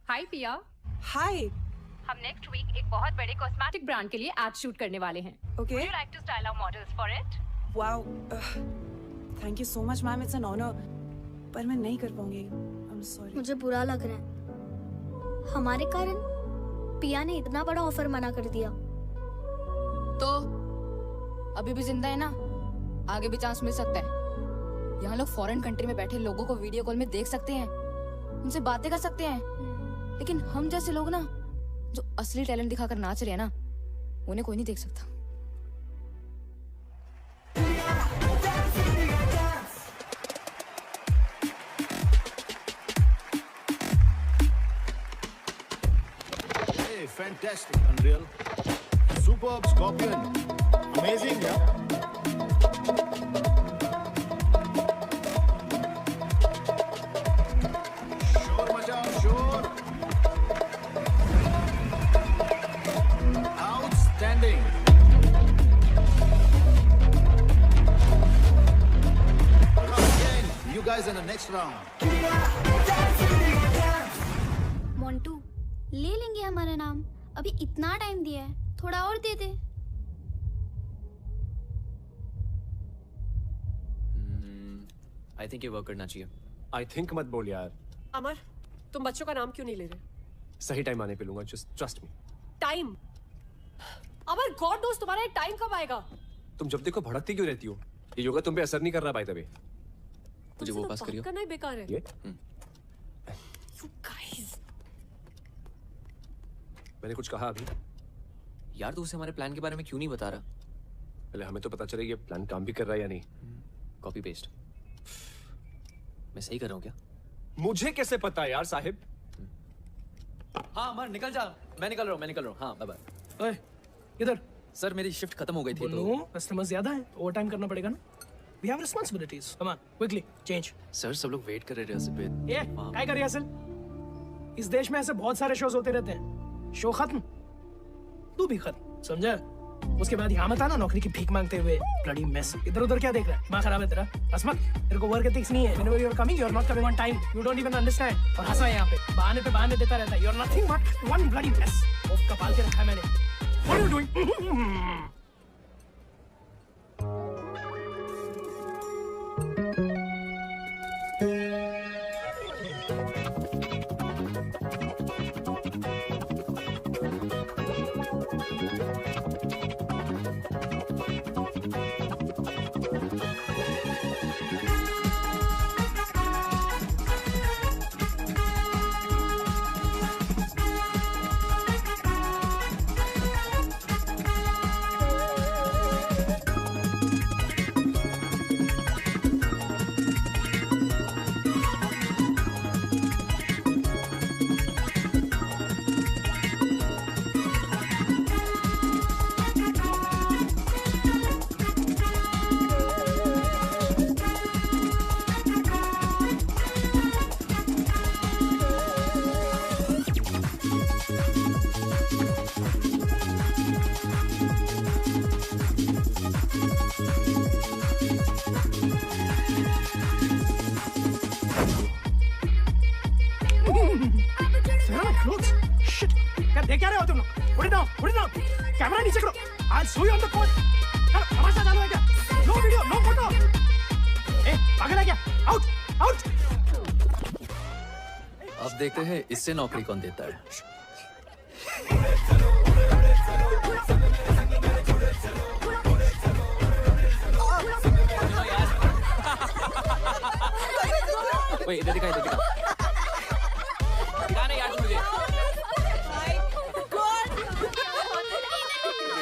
हाय पिया। हाय। हम नेक्स्ट वीक एक बहुत बड़े कॉस्मेटिक ब्रांड के लिए एड शूट करने वाले हैं। Okay. Would you like to style our models for it? Wow. Thank you so much, ma'am. It's an honor. पर मैं नहीं कर पाऊंगी। I'm sorry. मुझे बुरा लग रहा है। हमारे कारण पिया ने इतना बड़ा ऑफर मना कर दिया। तो अभी भी जिंदा है ना, आगे भी चांस मिल सकता है। यहाँ लोग फॉरेन कंट्री में बैठे लोगों को वीडियो कॉल में देख सकते हैं, उनसे बातें कर सकते हैं, लेकिन हम जैसे लोग ना जो असली टैलेंट दिखाकर नाच रहे हैं ना, उन्हें कोई नहीं देख सकता। Hey, fantastic, Unreal. Superb, Scorpion. Amazing, yeah. Sure, Majao, sure. Outstanding. Again, you guys in the next round. Montu, ले लेंगे हमारा नाम। अभी इतना टाइम दिया है, थोड़ा और दे दे। आई थिंक ये वर्क करना चाहिए। आई थिंक मत बोल यार। अमर, तुम बच्चों का नाम क्यों नहीं ले रहे? सही टाइम आने पे लूंगा, जस्ट ट्रस्ट मी। टाइम? अमर, गॉड नोस तुम्हारा टाइम कब आएगा? तुम जब देखो भड़कती क्यों रहती हो? ये योगा तुम पे असर नहीं कर रहा भाई तभी। मुझे वो पास करियो। करना ही बेकार है। ये? You guys. मैंने कुछ कहा अभी? यार तू उसे हमारे प्लान के बारे में क्यों नहीं बता रहा? पहले हमें तो पता चले ये प्लान काम भी कर रहा है या नहीं। Copy paste. मैं सही कर रहा हूँ क्या? मुझे कैसे पता यार साहिब? हाँ अमर निकल जा। मैं निकल रहा हूँ। हाँ बाय बाय। ओए, इधर। सर मेरी शिफ्ट खत्म हो गई थी तो कस्टमर ज्यादा है, ओवर टाइम करना पड़ेगा ना। We have responsibilities. Come on, quickly change. Sir सब लोग वेट कर रहे रिहर्सल पे। ये क्या कर रिहर्सल? इस देश में ऐसे बहुत सारे शोज होते रहते हैं। शो खत्म, तू भी खत्म, समझा? उसके बाद यहाँ मत आना नौकरी की भीख मांगते हुए। Bloody mess. इधर उधर क्या देख रहा है? दिमाग खराब है तेरा? हंस मत। तेरे को वर्क एथिक्स नहीं है। Whenever you are coming, you are not coming on time. You don't even understand. और हंसा यहाँ पे बहाने पे बहाने देता रहता है। You are nothing but one bloody mess. ओफ कपाल के रखा है मैंने। What are you doing? अब देखते हैं इससे नौकरी कौन देता है। इधर दिखा यार मुझे।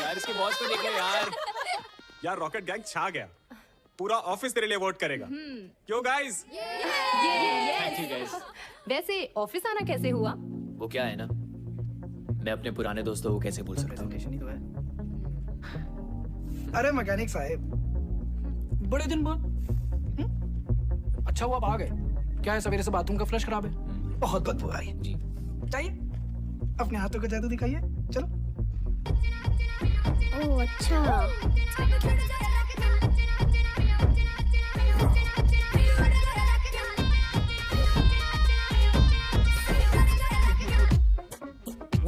यार इसके बॉस को देख लो यार। यार रॉकेट गैंग छा गया। पूरा ऑफिस तेरे लिए वोट करेगा। क्यों गाइस? Thank you guys. वैसे ऑफिस आना कैसे हुआ? वो क्या है ना, मैं अपने पुराने दोस्तों को कैसे भूल सकता हूँ। अरे मैकेनिक साहब, बड़े दिन बाद। अच्छा हुआ आप आ गए। क्या है, सवेरे से बाथरूम का फ्लश खराब है, बहुत बदबू आ रही है। जी चाहिए अपने हाथों का जादू दिखाइए। चलो। ओह अच्छा।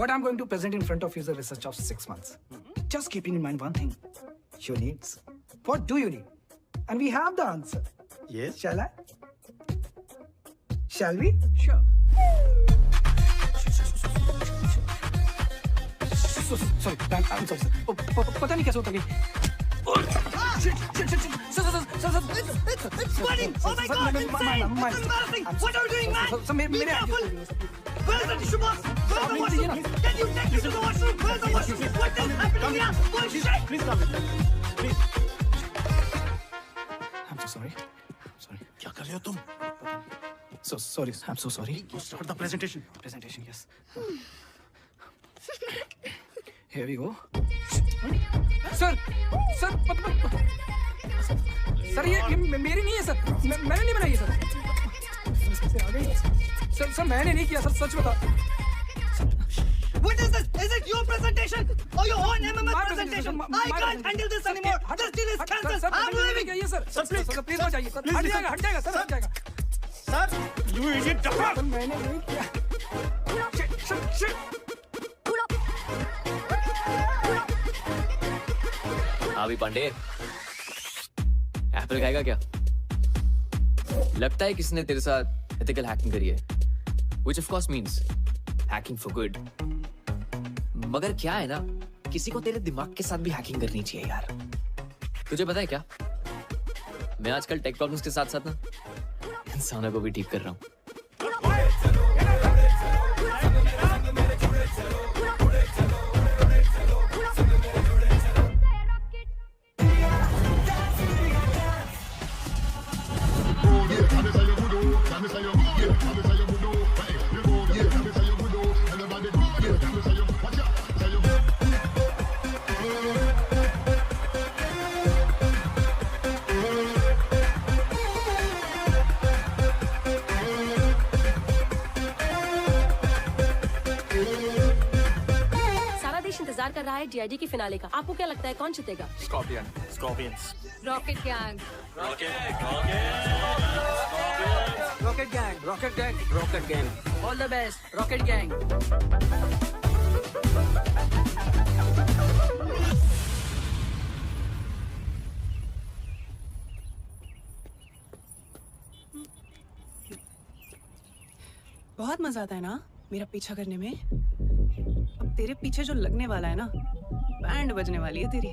what I'm going to present in front of you is a research of 6 months. Just keeping in mind one thing. Your needs. What do you need? And we have the answer. Yes. Shall I? Shall we? Sure. Sorry, I'm sorry, sir. पता नहीं कैसे होता ये. It's flooding! Oh my God! Insane! This is embarrassing! What are you doing, man? Be careful! Where's the tissue box? Where's the washroom? Can you take me to the washroom? Where's the washroom? What is happening here? Oh shit! Please come in. Please. I'm so sorry. Sorry. क्या कर रहे हो तुम? So sorry. I'm so sorry. Start the presentation. Presentation, yes. Here we go. Sir, sir ये मेरी नहीं है sir. मैंने नहीं बनाई है सर. सर मैंने नहीं किया सर. सच बता. What is this? Is it your presentation or your own MMS presentation? I can't handle this anymore. This deal is cancelled. I'm leaving. Sir please मत जाइए सर. हट जाएगा सर. हट जाएगा. Sir, you idiot! सर मैंने नहीं किया. Shit. अभी पांडे एप्पल खाएगा क्या? लगता है किसने तेरे साथ एथिकल हैकिंग करी है, which of course means hacking for good. मगर क्या है ना, किसी को तेरे दिमाग के साथ भी हैकिंग करनी चाहिए यार. तुझे पता है क्या, मैं आजकल टेक प्रॉब्लम्स के साथ साथ ना इंसानों को भी ठीक कर रहा हूँ. इंतजार कर रहा है DID की फिनाले का. आपको क्या लगता है कौन जीतेगा? Scorpions. Rocket gang. Rocket gang. All the best rocket gang. बहुत मजा आता है ना मेरा पीछा करने में. अब तेरे पीछे जो लगने वाला है ना, बैंड बजने वाली है तेरी.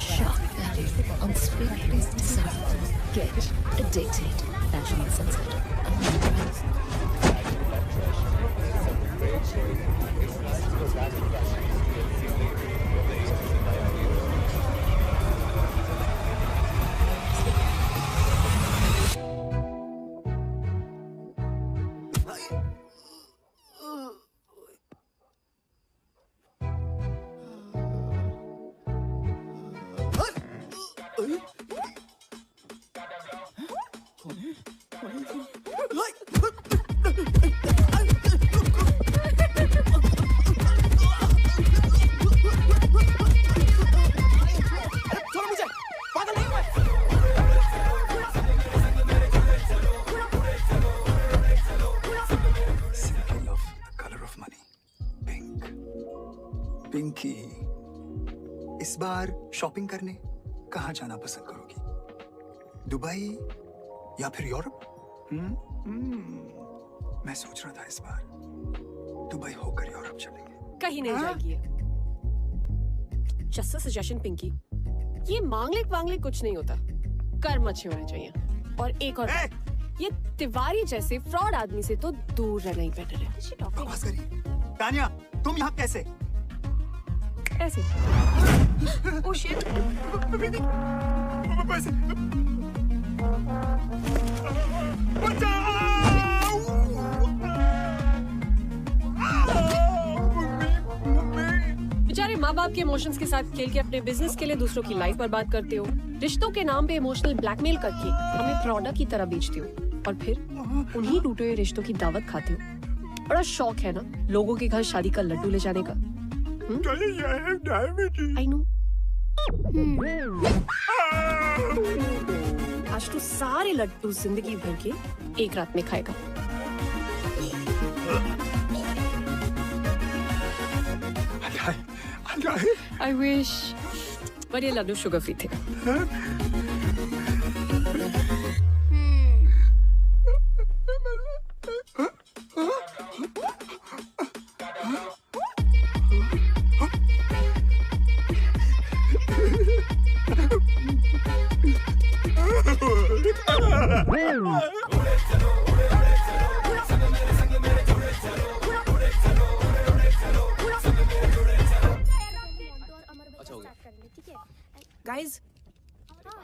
Shock value on speed-based sound. Get addicted. Fashion Uncensored. Pinky, इस बार शॉपिंग करने कहाँ जाना पसंद करोगी? दुबई या फिर यूरोप? मैं सोच रहा था इस बार दुबई होकर यूरोप चलेंगे. कहीं नहीं जाएगी. जस्ट सजेशन पिंकी, ये मांगलिक कुछ नहीं होता. कर्म अच्छे होने चाहिए. और एक और ये तिवारी जैसे फ्रॉड आदमी से तो दूर रहना ही बेटर है. बकवास करिए. तानिया, तुम यहाँ कैसे? ऐसे Oh shit. बेचारे माँ बाप के इमोशंस के साथ खेल के अपने बिजनेस के लिए दूसरों की लाइफ बर्बाद करते हो। रिश्तों के नाम पे इमोशनल ब्लैकमेल करके हमें प्रोडक्ट की तरह बेचते हो और फिर उन्हीं टूटे हुए रिश्तों की दावत खाते हो। बड़ा शौक है ना लोगों के घर शादी का लड्डू ले जाने का। I know. आज तो सारे लड्डू जिंदगी भर के एक रात में खाएगा। I wish. पर ये लड्डू शुगर फ्री थे।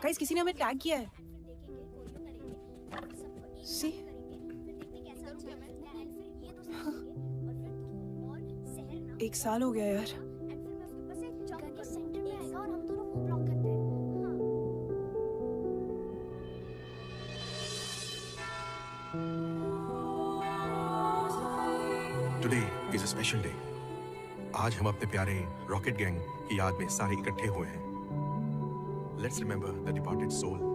गाइस किसी ने हमें टैग किया है। सी एक साल हो गया यार। Today is a special day. आज हम अपने प्यारे रॉकेट गैंग की याद में सारे इकट्ठे हुए हैं। Let's remember the departed soul.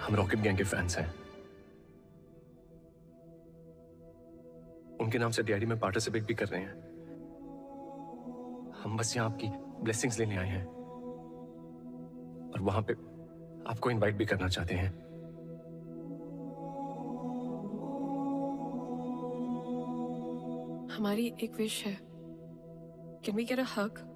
हम रॉकेट गैंग के फैंस हैं। उनके नाम से डीआईडी में पार्टिसिपेट भी कर रहे हैं। हम बस यहाँ आपकी ब्लेसिंग्स लेने आए हैं और वहां पे आपको इनवाइट भी करना चाहते हैं। हमारी एक विश है। कैन वी गेट अ हग?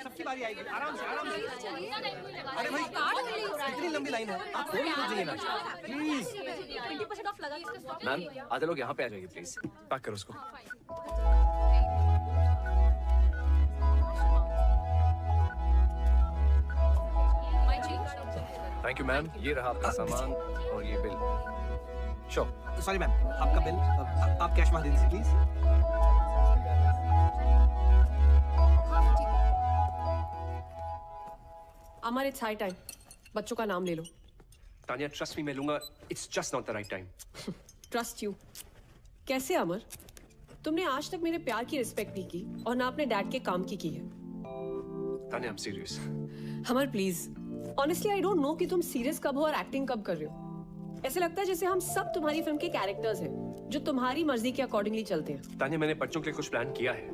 सबकी बारी आएगी। आराम से आराम से। अरे भाई इतनी लंबी लाइन है, आप थोड़ी हो जाइए ना प्लीज। 20% ऑफ लगा इसका स्टॉप। मैम आधे लोग यहाँ पे आ जाइए प्लीज। पैक करो उसको। थैंक यू मैम, ये रहा आपका सामान और ये बिल। श्योर। सॉरी मैम, आपका बिल आप कैश में दे दीजिए please. Amar it's high time. बच्चों का नाम ले लो। तानिया ट्रस्ट मी, मैं लूंगा। It's just not the right time. Trust you? कैसे अमर? तुमने आज तक मेरे प्यार की रिस्पेक्ट नहीं की और ना अपने डैड के काम की है। Tania I am serious. Amar please, honestly I don't know कि तुम सीरियस कब हो और एक्टिंग कब कर रहे हो। ऐसे लगता है जैसे हम सब तुम्हारी फिल्म के कैरेक्टर्स हैं जो तुम्हारी मर्जी के अकॉर्डिंगली चलते हैं। तानिया मैंने बच्चों के लिए कुछ प्लान किया है।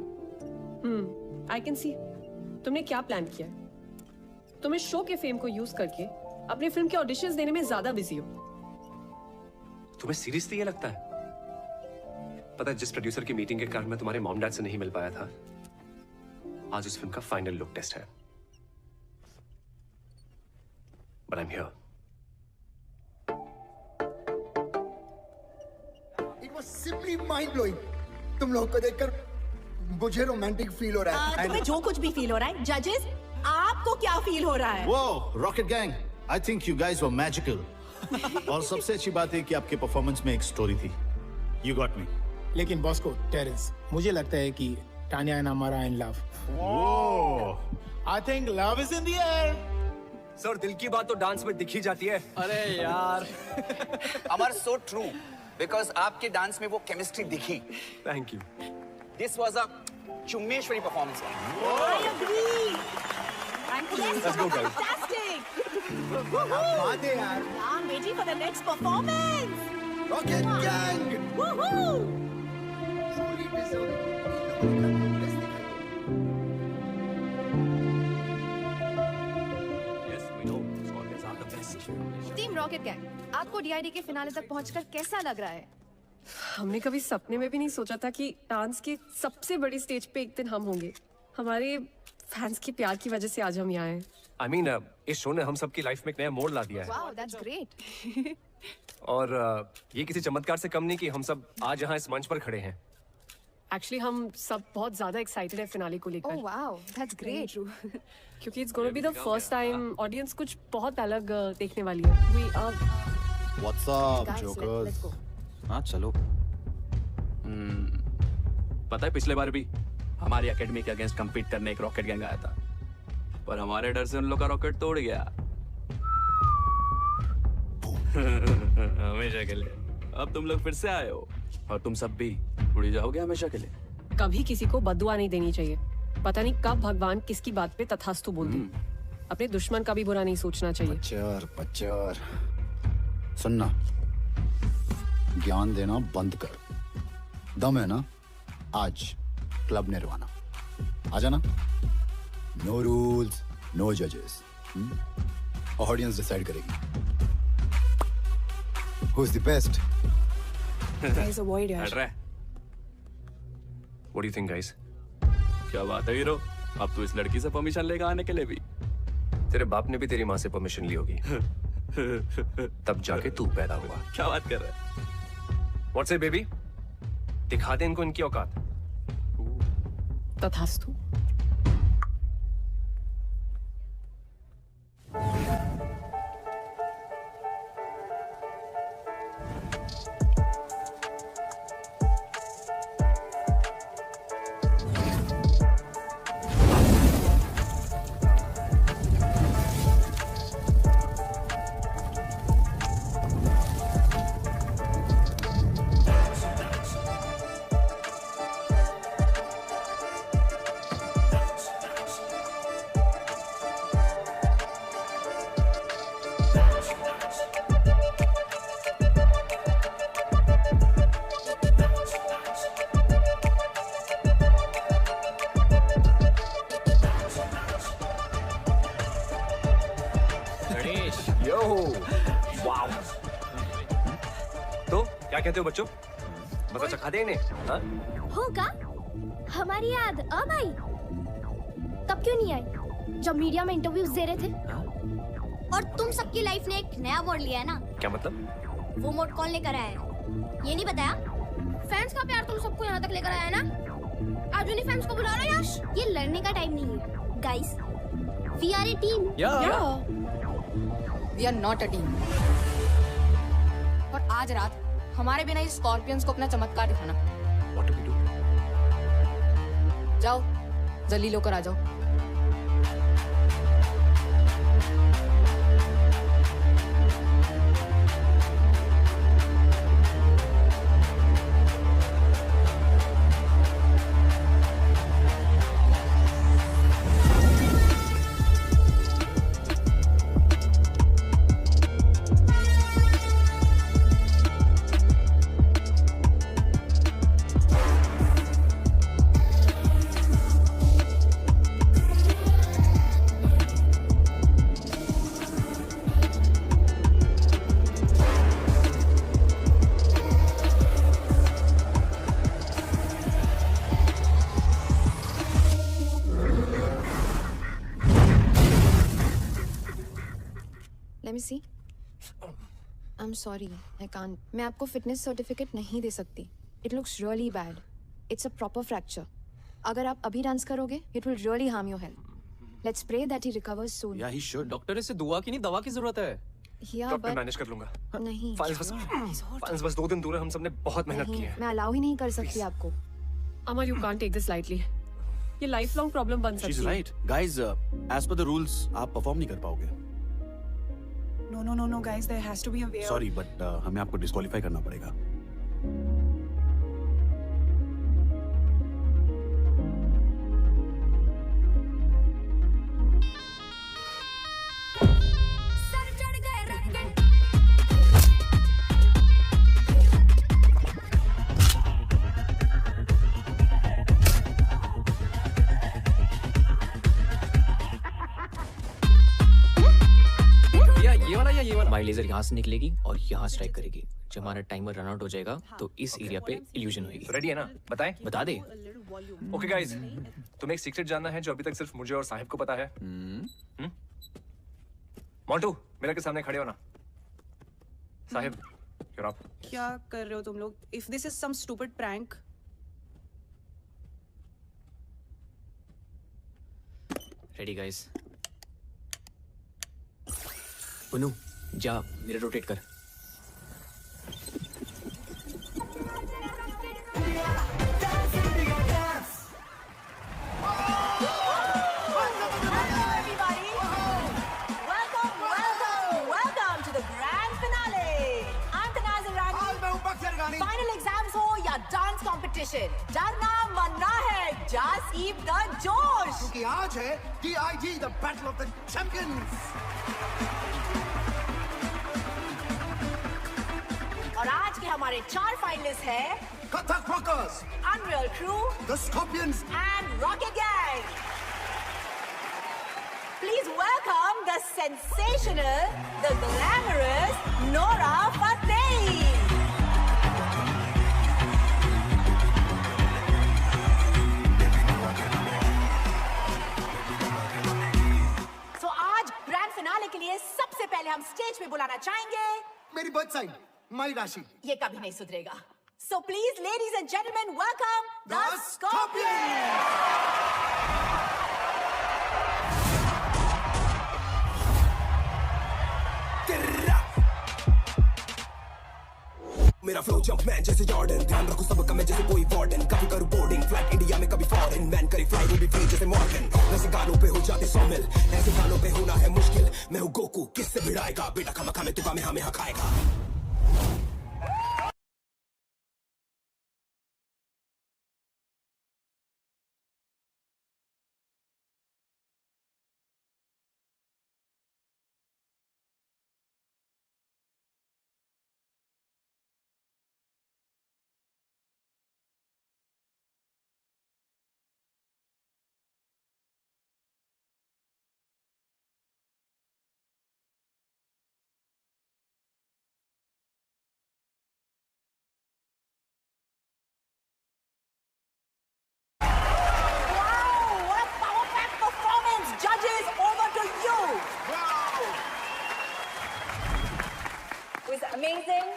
I can see. तुमने क्या प्लान किया है? तुम इस शो के फेम को यूज करके अपनी फिल्म के ऑडिशंस देने में ज्यादा बिजी हो। तुम्हें सीरियसली ये लगता है? पता है जिस प्रोड्यूसर की मीटिंग के कारण मैं तुम्हारे मॉम डैड से नहीं मिल पाया था, आज इस फिल्म का फाइनल लुक टेस्ट है। But I'm here. It was simply mind blowing. तुम लोगों को देखकर मुझे रोमांटिक फील हो रहा है। तुम्हें जो कुछ भी फील हो रहा है, जजेस आपको क्या फील हो रहा है? Whoa, Rocket Gang, I think you guys were magical. और सबसे अच्छी बात है कि आपके परफॉर्मेंस में एक स्टोरी थी। You got me. लेकिन बॉस को टेरेंस, मुझे लगता है कि तानिया एंड अमारा in love. Whoa, I think love is in the air. Sir, दिल की बात तो डांस में दिखी जाती है। अरे यार अमर सो ट्रू बिकॉज आपके डांस में वो केमिस्ट्री दिखी। Thank you. This was a चुम्मेश्वरी performance. I agree. Let's go, guys. Fantastic. बात है यार। I'm waiting for the next performance. Rocket Gang. Woohoo! Truly deserving. Yes, we know. Scorpions are the best. Team rocket gang, आपको DID के finale तक पहुंचकर कैसा लग रहा है? हमने कभी सपने में भी नहीं सोचा था कि डांस के सबसे बड़ी स्टेज पे एक दिन हम होंगे। हमारे फैंस के प्यार की वजह से आज हम यहाँ हैं। I mean, इस शो ने हम सबकी लाइफ में एक नया मोड़ ला दिया है। Wow, that's great. और ये किसी चमत्कार से कम नहीं कि हम सब आज यहाँ इस मंच पर खड़े हैं। एक्चुअली हम सब बहुत ज्यादा एक्साइटेड है फिनाले को लेकर। Oh wow, that's great. क्योंकि it's gonna be the first time audience कुछ बहुत अलग देखने वाली है। We are What's up, jokers? हाँ चलो। पता है पिछले बार भी हमारी एकेडमी के अगेंस्ट compete करने एक रॉकेट गैंग आया था, पर हमारे डर से उन लोग का रॉकेट तोड़ गया। हमेशा के लिए। अब तुम लोग फिर से आए हो और तुम सब भी उड़ जाओगे हमेशा के लिए। कभी किसी को बद्दुआ नहीं देनी चाहिए। पता नहीं कब भगवान किसकी बात पे तथास्तु बोल दे। अपने दुश्मन का भी बुरा नहीं सोचना चाहिए। पच्चर सुनना, ज्ञान देना बंद कर। दम है ना, आज क्लब निर्वाणा आ जाना। नो रूल्स, नो जजेस, ऑडियंस डिसाइड करेगी who is the best. Guys avoid यार। हट रहा है। What do you think, guys? क्या बात है हीरो, अब तू इस लड़की से परमिशन लेगा आने के लिए भी? तेरे बाप ने भी तेरी माँ से परमिशन ली होगी। तब जाके तू पैदा हुआ। क्या बात कर रहा है? What's it, baby? दिखा दे इनको इनकी औकात। तथास्तु। क्या कहते हो बच्चों? मजा चखा दे इन्हें? हाँ? होगा हमारी याद अब आई। तब क्यों नहीं आई जब मीडिया में इंटरव्यूज दे रहे थे? और तुम सबकी लाइफ ने एक नया मोड़ लिया है ना। क्या मतलब? वो मोड़ कौन लेकर आया है ये नहीं बताया? फैंस का प्यार तुम सबको यहाँ तक लेकर आया है ना। आज उन्हीं फैंस को बुला लो यश। ये लड़ने का टाइम नहीं है guys, we are a team. We are not a team. और आज रात हमारे बिना ही स्कॉर्पियंस को अपना चमत्कार दिखाना। What do we do? जाओ जल्दी लेकर आ जाओ। Let me see. I'm sorry, I can't. मैं आपको फिटनेस सर्टिफिकेट नहीं दे सकती. It looks really bad. It's a proper fracture. अगर आप अभी डांस करोगे, it will really harm your health. Let's pray that he recovers soon. Yeah, he should. Doctor इसे दुआ की नहीं दवा की जरूरत है. Yeah, डॉक्टर but मैनेज कर लूंगा. नहीं. फाइल्स बस 2 दिन दूर है. हम सबने बहुत मेहनत की है. मैं अलाउ ही नहीं कर सकती आपको. Amar, you can't take this lightly. ये लाइफलॉन्ग प्रॉब्लम बन सकती है. She's right. Guys, as per the rules, आप परफॉर्म नहीं कर पाओगे. No, guys, there has to be a way. Sorry, but हमें आपको डिस्क्वालीफाई करना पड़ेगा. ये वाला माई लेजर यहाँ से निकलेगी और यहाँ स्ट्राइक करेगी. जब हमारा टाइमर रन आउट हो जाएगा तो इस एरिया पे इल्यूजन होगी. रेडी है ना? बताएं? बता दे. ओके गाइस, तुम्हें एक सीक्रेट जानना है जो अभी तक सिर्फ मुझे और साहिब को पता है. मोंटू, मेरे के सामने खड़े हो ना. Sahib, you're up. क्या कर रहे हो तुम लोग? If this is some stupid prank. Ready guys. Punu, जा मेरे रोटेट कर. Welcome to the grand finale. I'm Tanaz Irani. Final exams हो या डांस कंपटीशन, डरना मरना है. Just keep the जोश. क्योंकि आज है DID, the Battle of the Champions. और आज के हमारे 4 फाइनलिस्ट हैं Kathak Rockers, Unreal Crew, The Scorpions, and Rocket Gang. Please welcome the sensational, the glamorous Nora Fateh. So आज ग्रैंड फिनाले के लिए सबसे पहले हम स्टेज पे बुलाना चाहेंगे मेरी बर्थ साइन, माई राशि. ये कभी नहीं सुधरेगा. So please, ladies and gentlemen, welcome the Scorpions. मेरा फ्लो जंपमैन जैसे जॉर्डन. ध्यान रखो सबका मैं जैसे कोई वार्डन. कभी करूँ बोर्डिंग फ्लैट इंडिया में, कभी फॉरेन. मैन करे फ्लाई वो भी फ्री जैसे मॉर्गन. ऐसे गानों पे हो जाते 100 मिल. ऐसे गानों पे होना है मुश्किल. मैं हूँ गोकू, किससे भिड़ाएगा बेटा. खमा में तुका में हमें खाएगा. Amazing.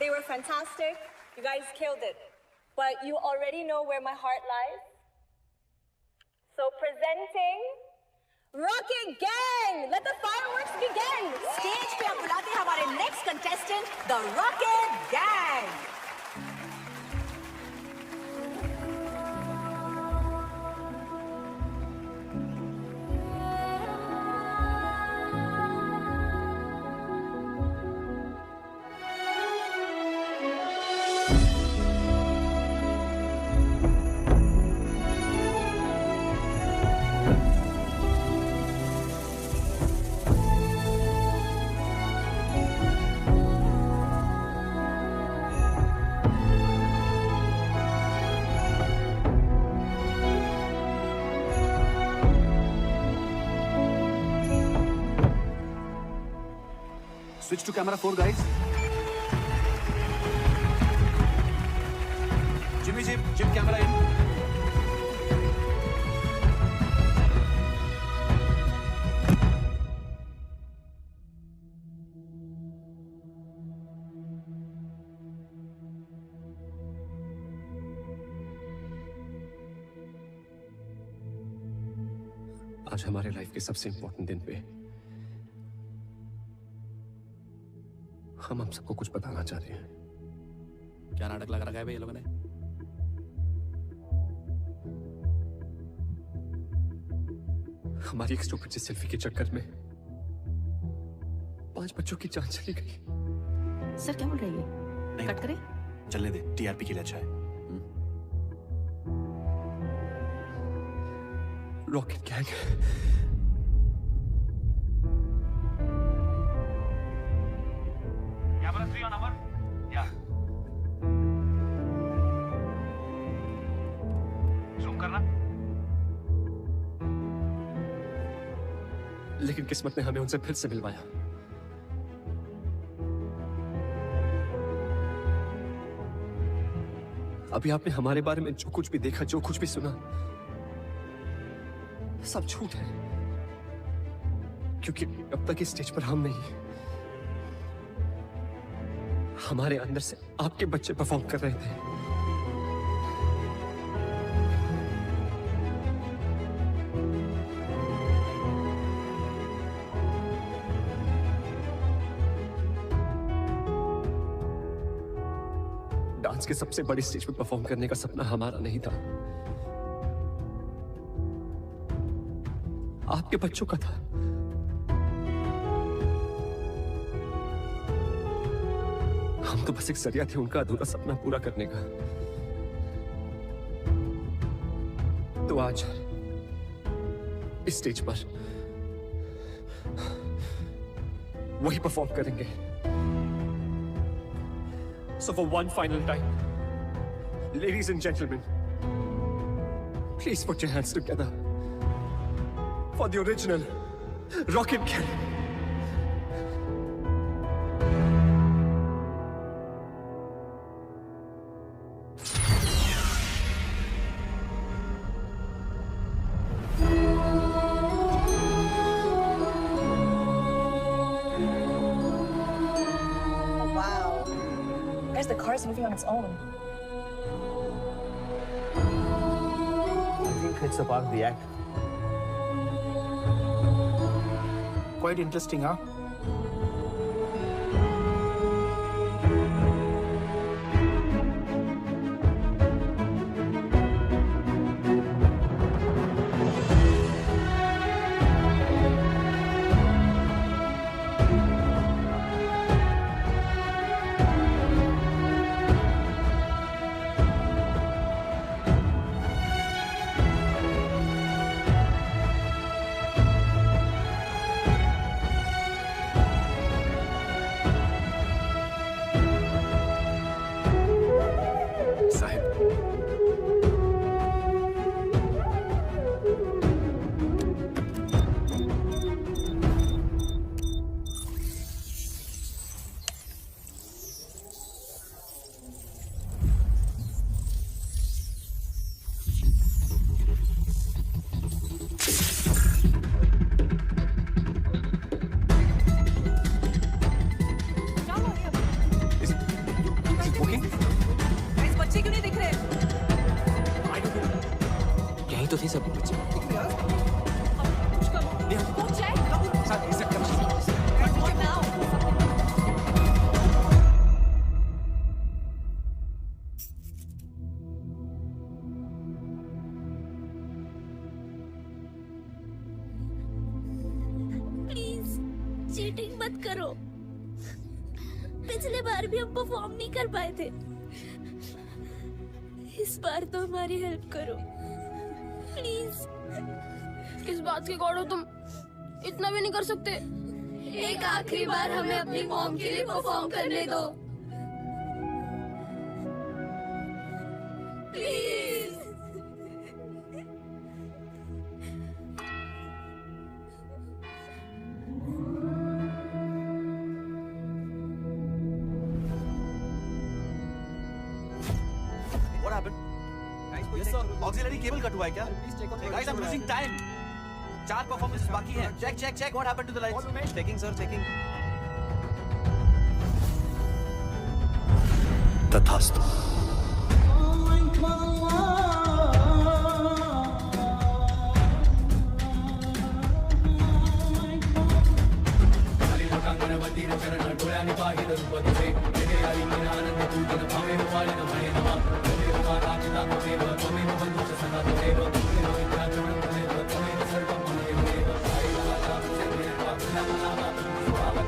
They were fantastic. You guys killed it. But you already know where my heart lies. So presenting Rocket Gang. Let the fireworks begin. Stage पे हम बुलाते हैं हमारे next contestant, the Rocket Gang. Switch to camera 4, guys. Jimmy Jim camera in. आज हमारे life के सबसे important दिन पे हम सबको कुछ बताना चाहते हैं। क्या नाटक लगा रखा है भाई ये लोगों ने? हमारी एक स्टूपिड सी सेल्फी के चक्कर में 5 बच्चों की जान चली गई। सर क्या बोल रही है? नहीं, कट करें? चलने दे, टीआरपी के लिए अच्छा है। रॉकेट गैंग कैमरा 3 ऑन अमर। या जूम करना। लेकिन किस्मत ने हमें उनसे फिर से मिलवाया। अभी आपने हमारे बारे में जो कुछ भी देखा, जो कुछ भी सुना, सब झूठ है। क्योंकि अब तक इस स्टेज पर हम नहीं, हमारे अंदर से आपके बच्चे परफॉर्म कर रहे थे। डांस के सबसे बड़ी स्टेज पर परफॉर्म करने का सपना हमारा नहीं था, आपके बच्चों का था। हम तो बस एक जरिया थे उनका अधूरा सपना पूरा करने का। तो आज इस स्टेज पर वही परफॉर्म करेंगे। So for one final time, ladies and gentlemen, please put your hands together for the original Rocket Gang. The car is moving on its own. I think it's a part of the act. Quite interesting, huh? तो थे सभी बच्चे। Please cheating मत करो। पिछले बार भी हम perform नहीं कर पाए थे, इस बार तो हमारी हेल्प करो प्लीज। किस बात के गॉड हो तुम? इतना भी नहीं कर सकते? एक आखिरी बार हमें अपनी मॉम के लिए परफॉर्म करने दो please. What happened? Yes sir, auxiliary cable cut हुआ है क्या? Guys, I'm losing time. 4 performances बाकी हैं. Check. What happened to the lights? Checking sir, checking. तथास्तु। विवाहित रूप तुझे तेरे हरि के आनंद पूजन भावे वाले नमः नमः त्वमेव माता पिता त्वमेव त्वमेव बन्धु च सखा त्वमेव त्वमेव विद्या च त्वमेव त्वमेव सर्वं मम देवदेव साई माता पिता स्वाहा स्वाहा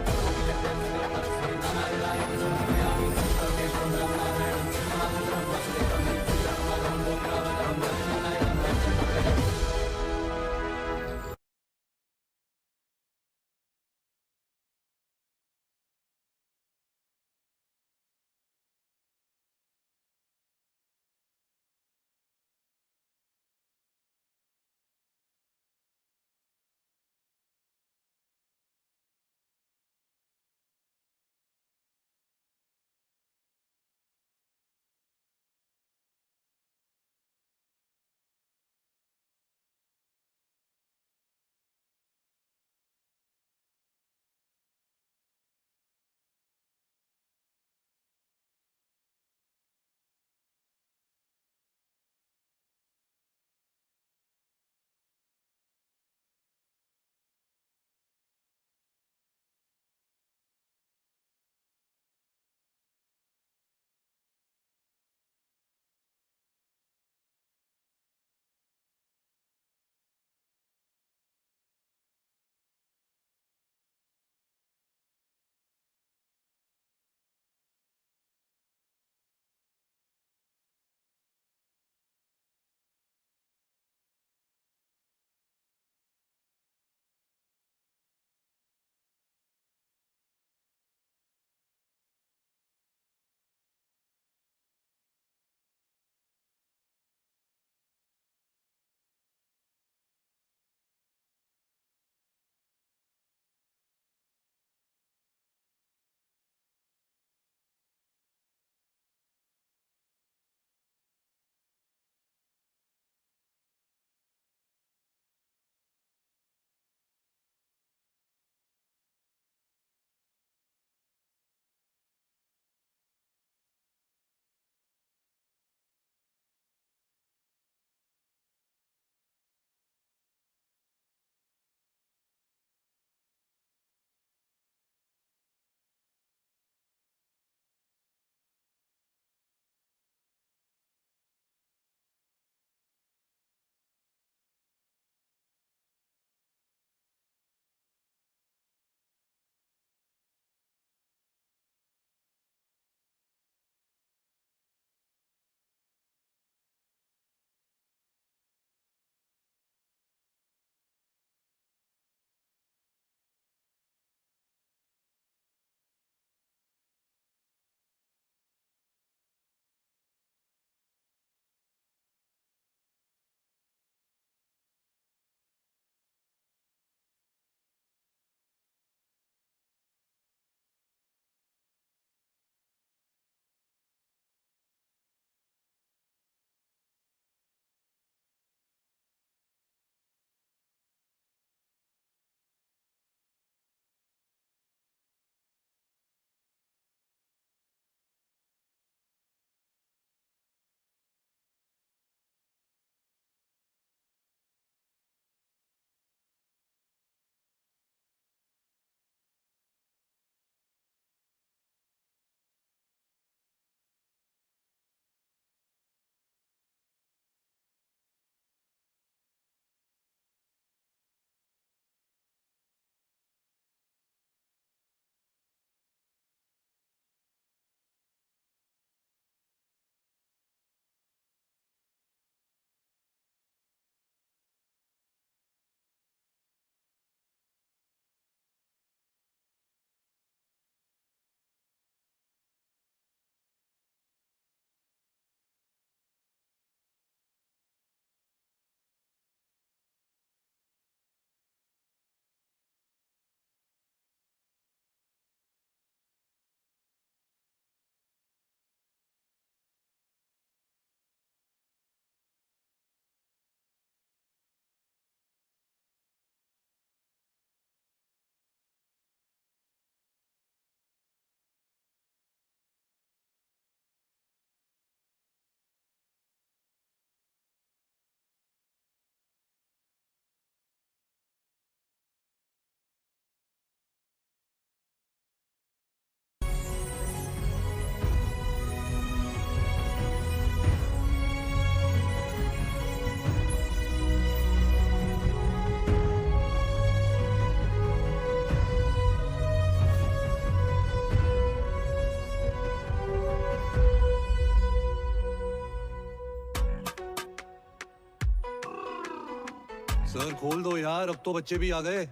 सर खोल दो यार, अब तो बच्चे भी आ गए।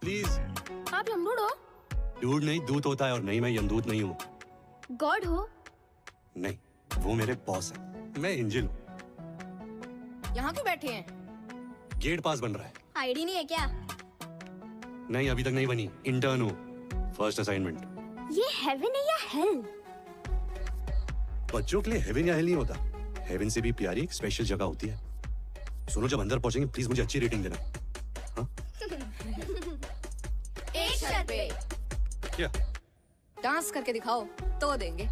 प्लीज। आप यमदूत हो? दूध नहीं दूध होता है, और नहीं मैं यमदूत नहीं हूँ। गॉड हो? नहीं, वो मेरे बॉस है, मैं एंजल हूँ। यहाँ क्यों बैठे हैं? गेट पास बन रहा है। आईडी नहीं है क्या? नहीं अभी तक नहीं बनी, इंटर्न हूँ, फर्स्ट असाइनमेंट। ये हेवन है या हेल? बच्चों के लिए हेवन या हेल नहीं होता, हेवन से भी प्यारी एक स्पेशल जगह होती है। सुनो, जब अंदर पहुंचेंगे प्लीज मुझे अच्छी रेटिंग देना। हाँ? एक शर्त पे। क्या? डांस करके दिखाओ तो देंगे।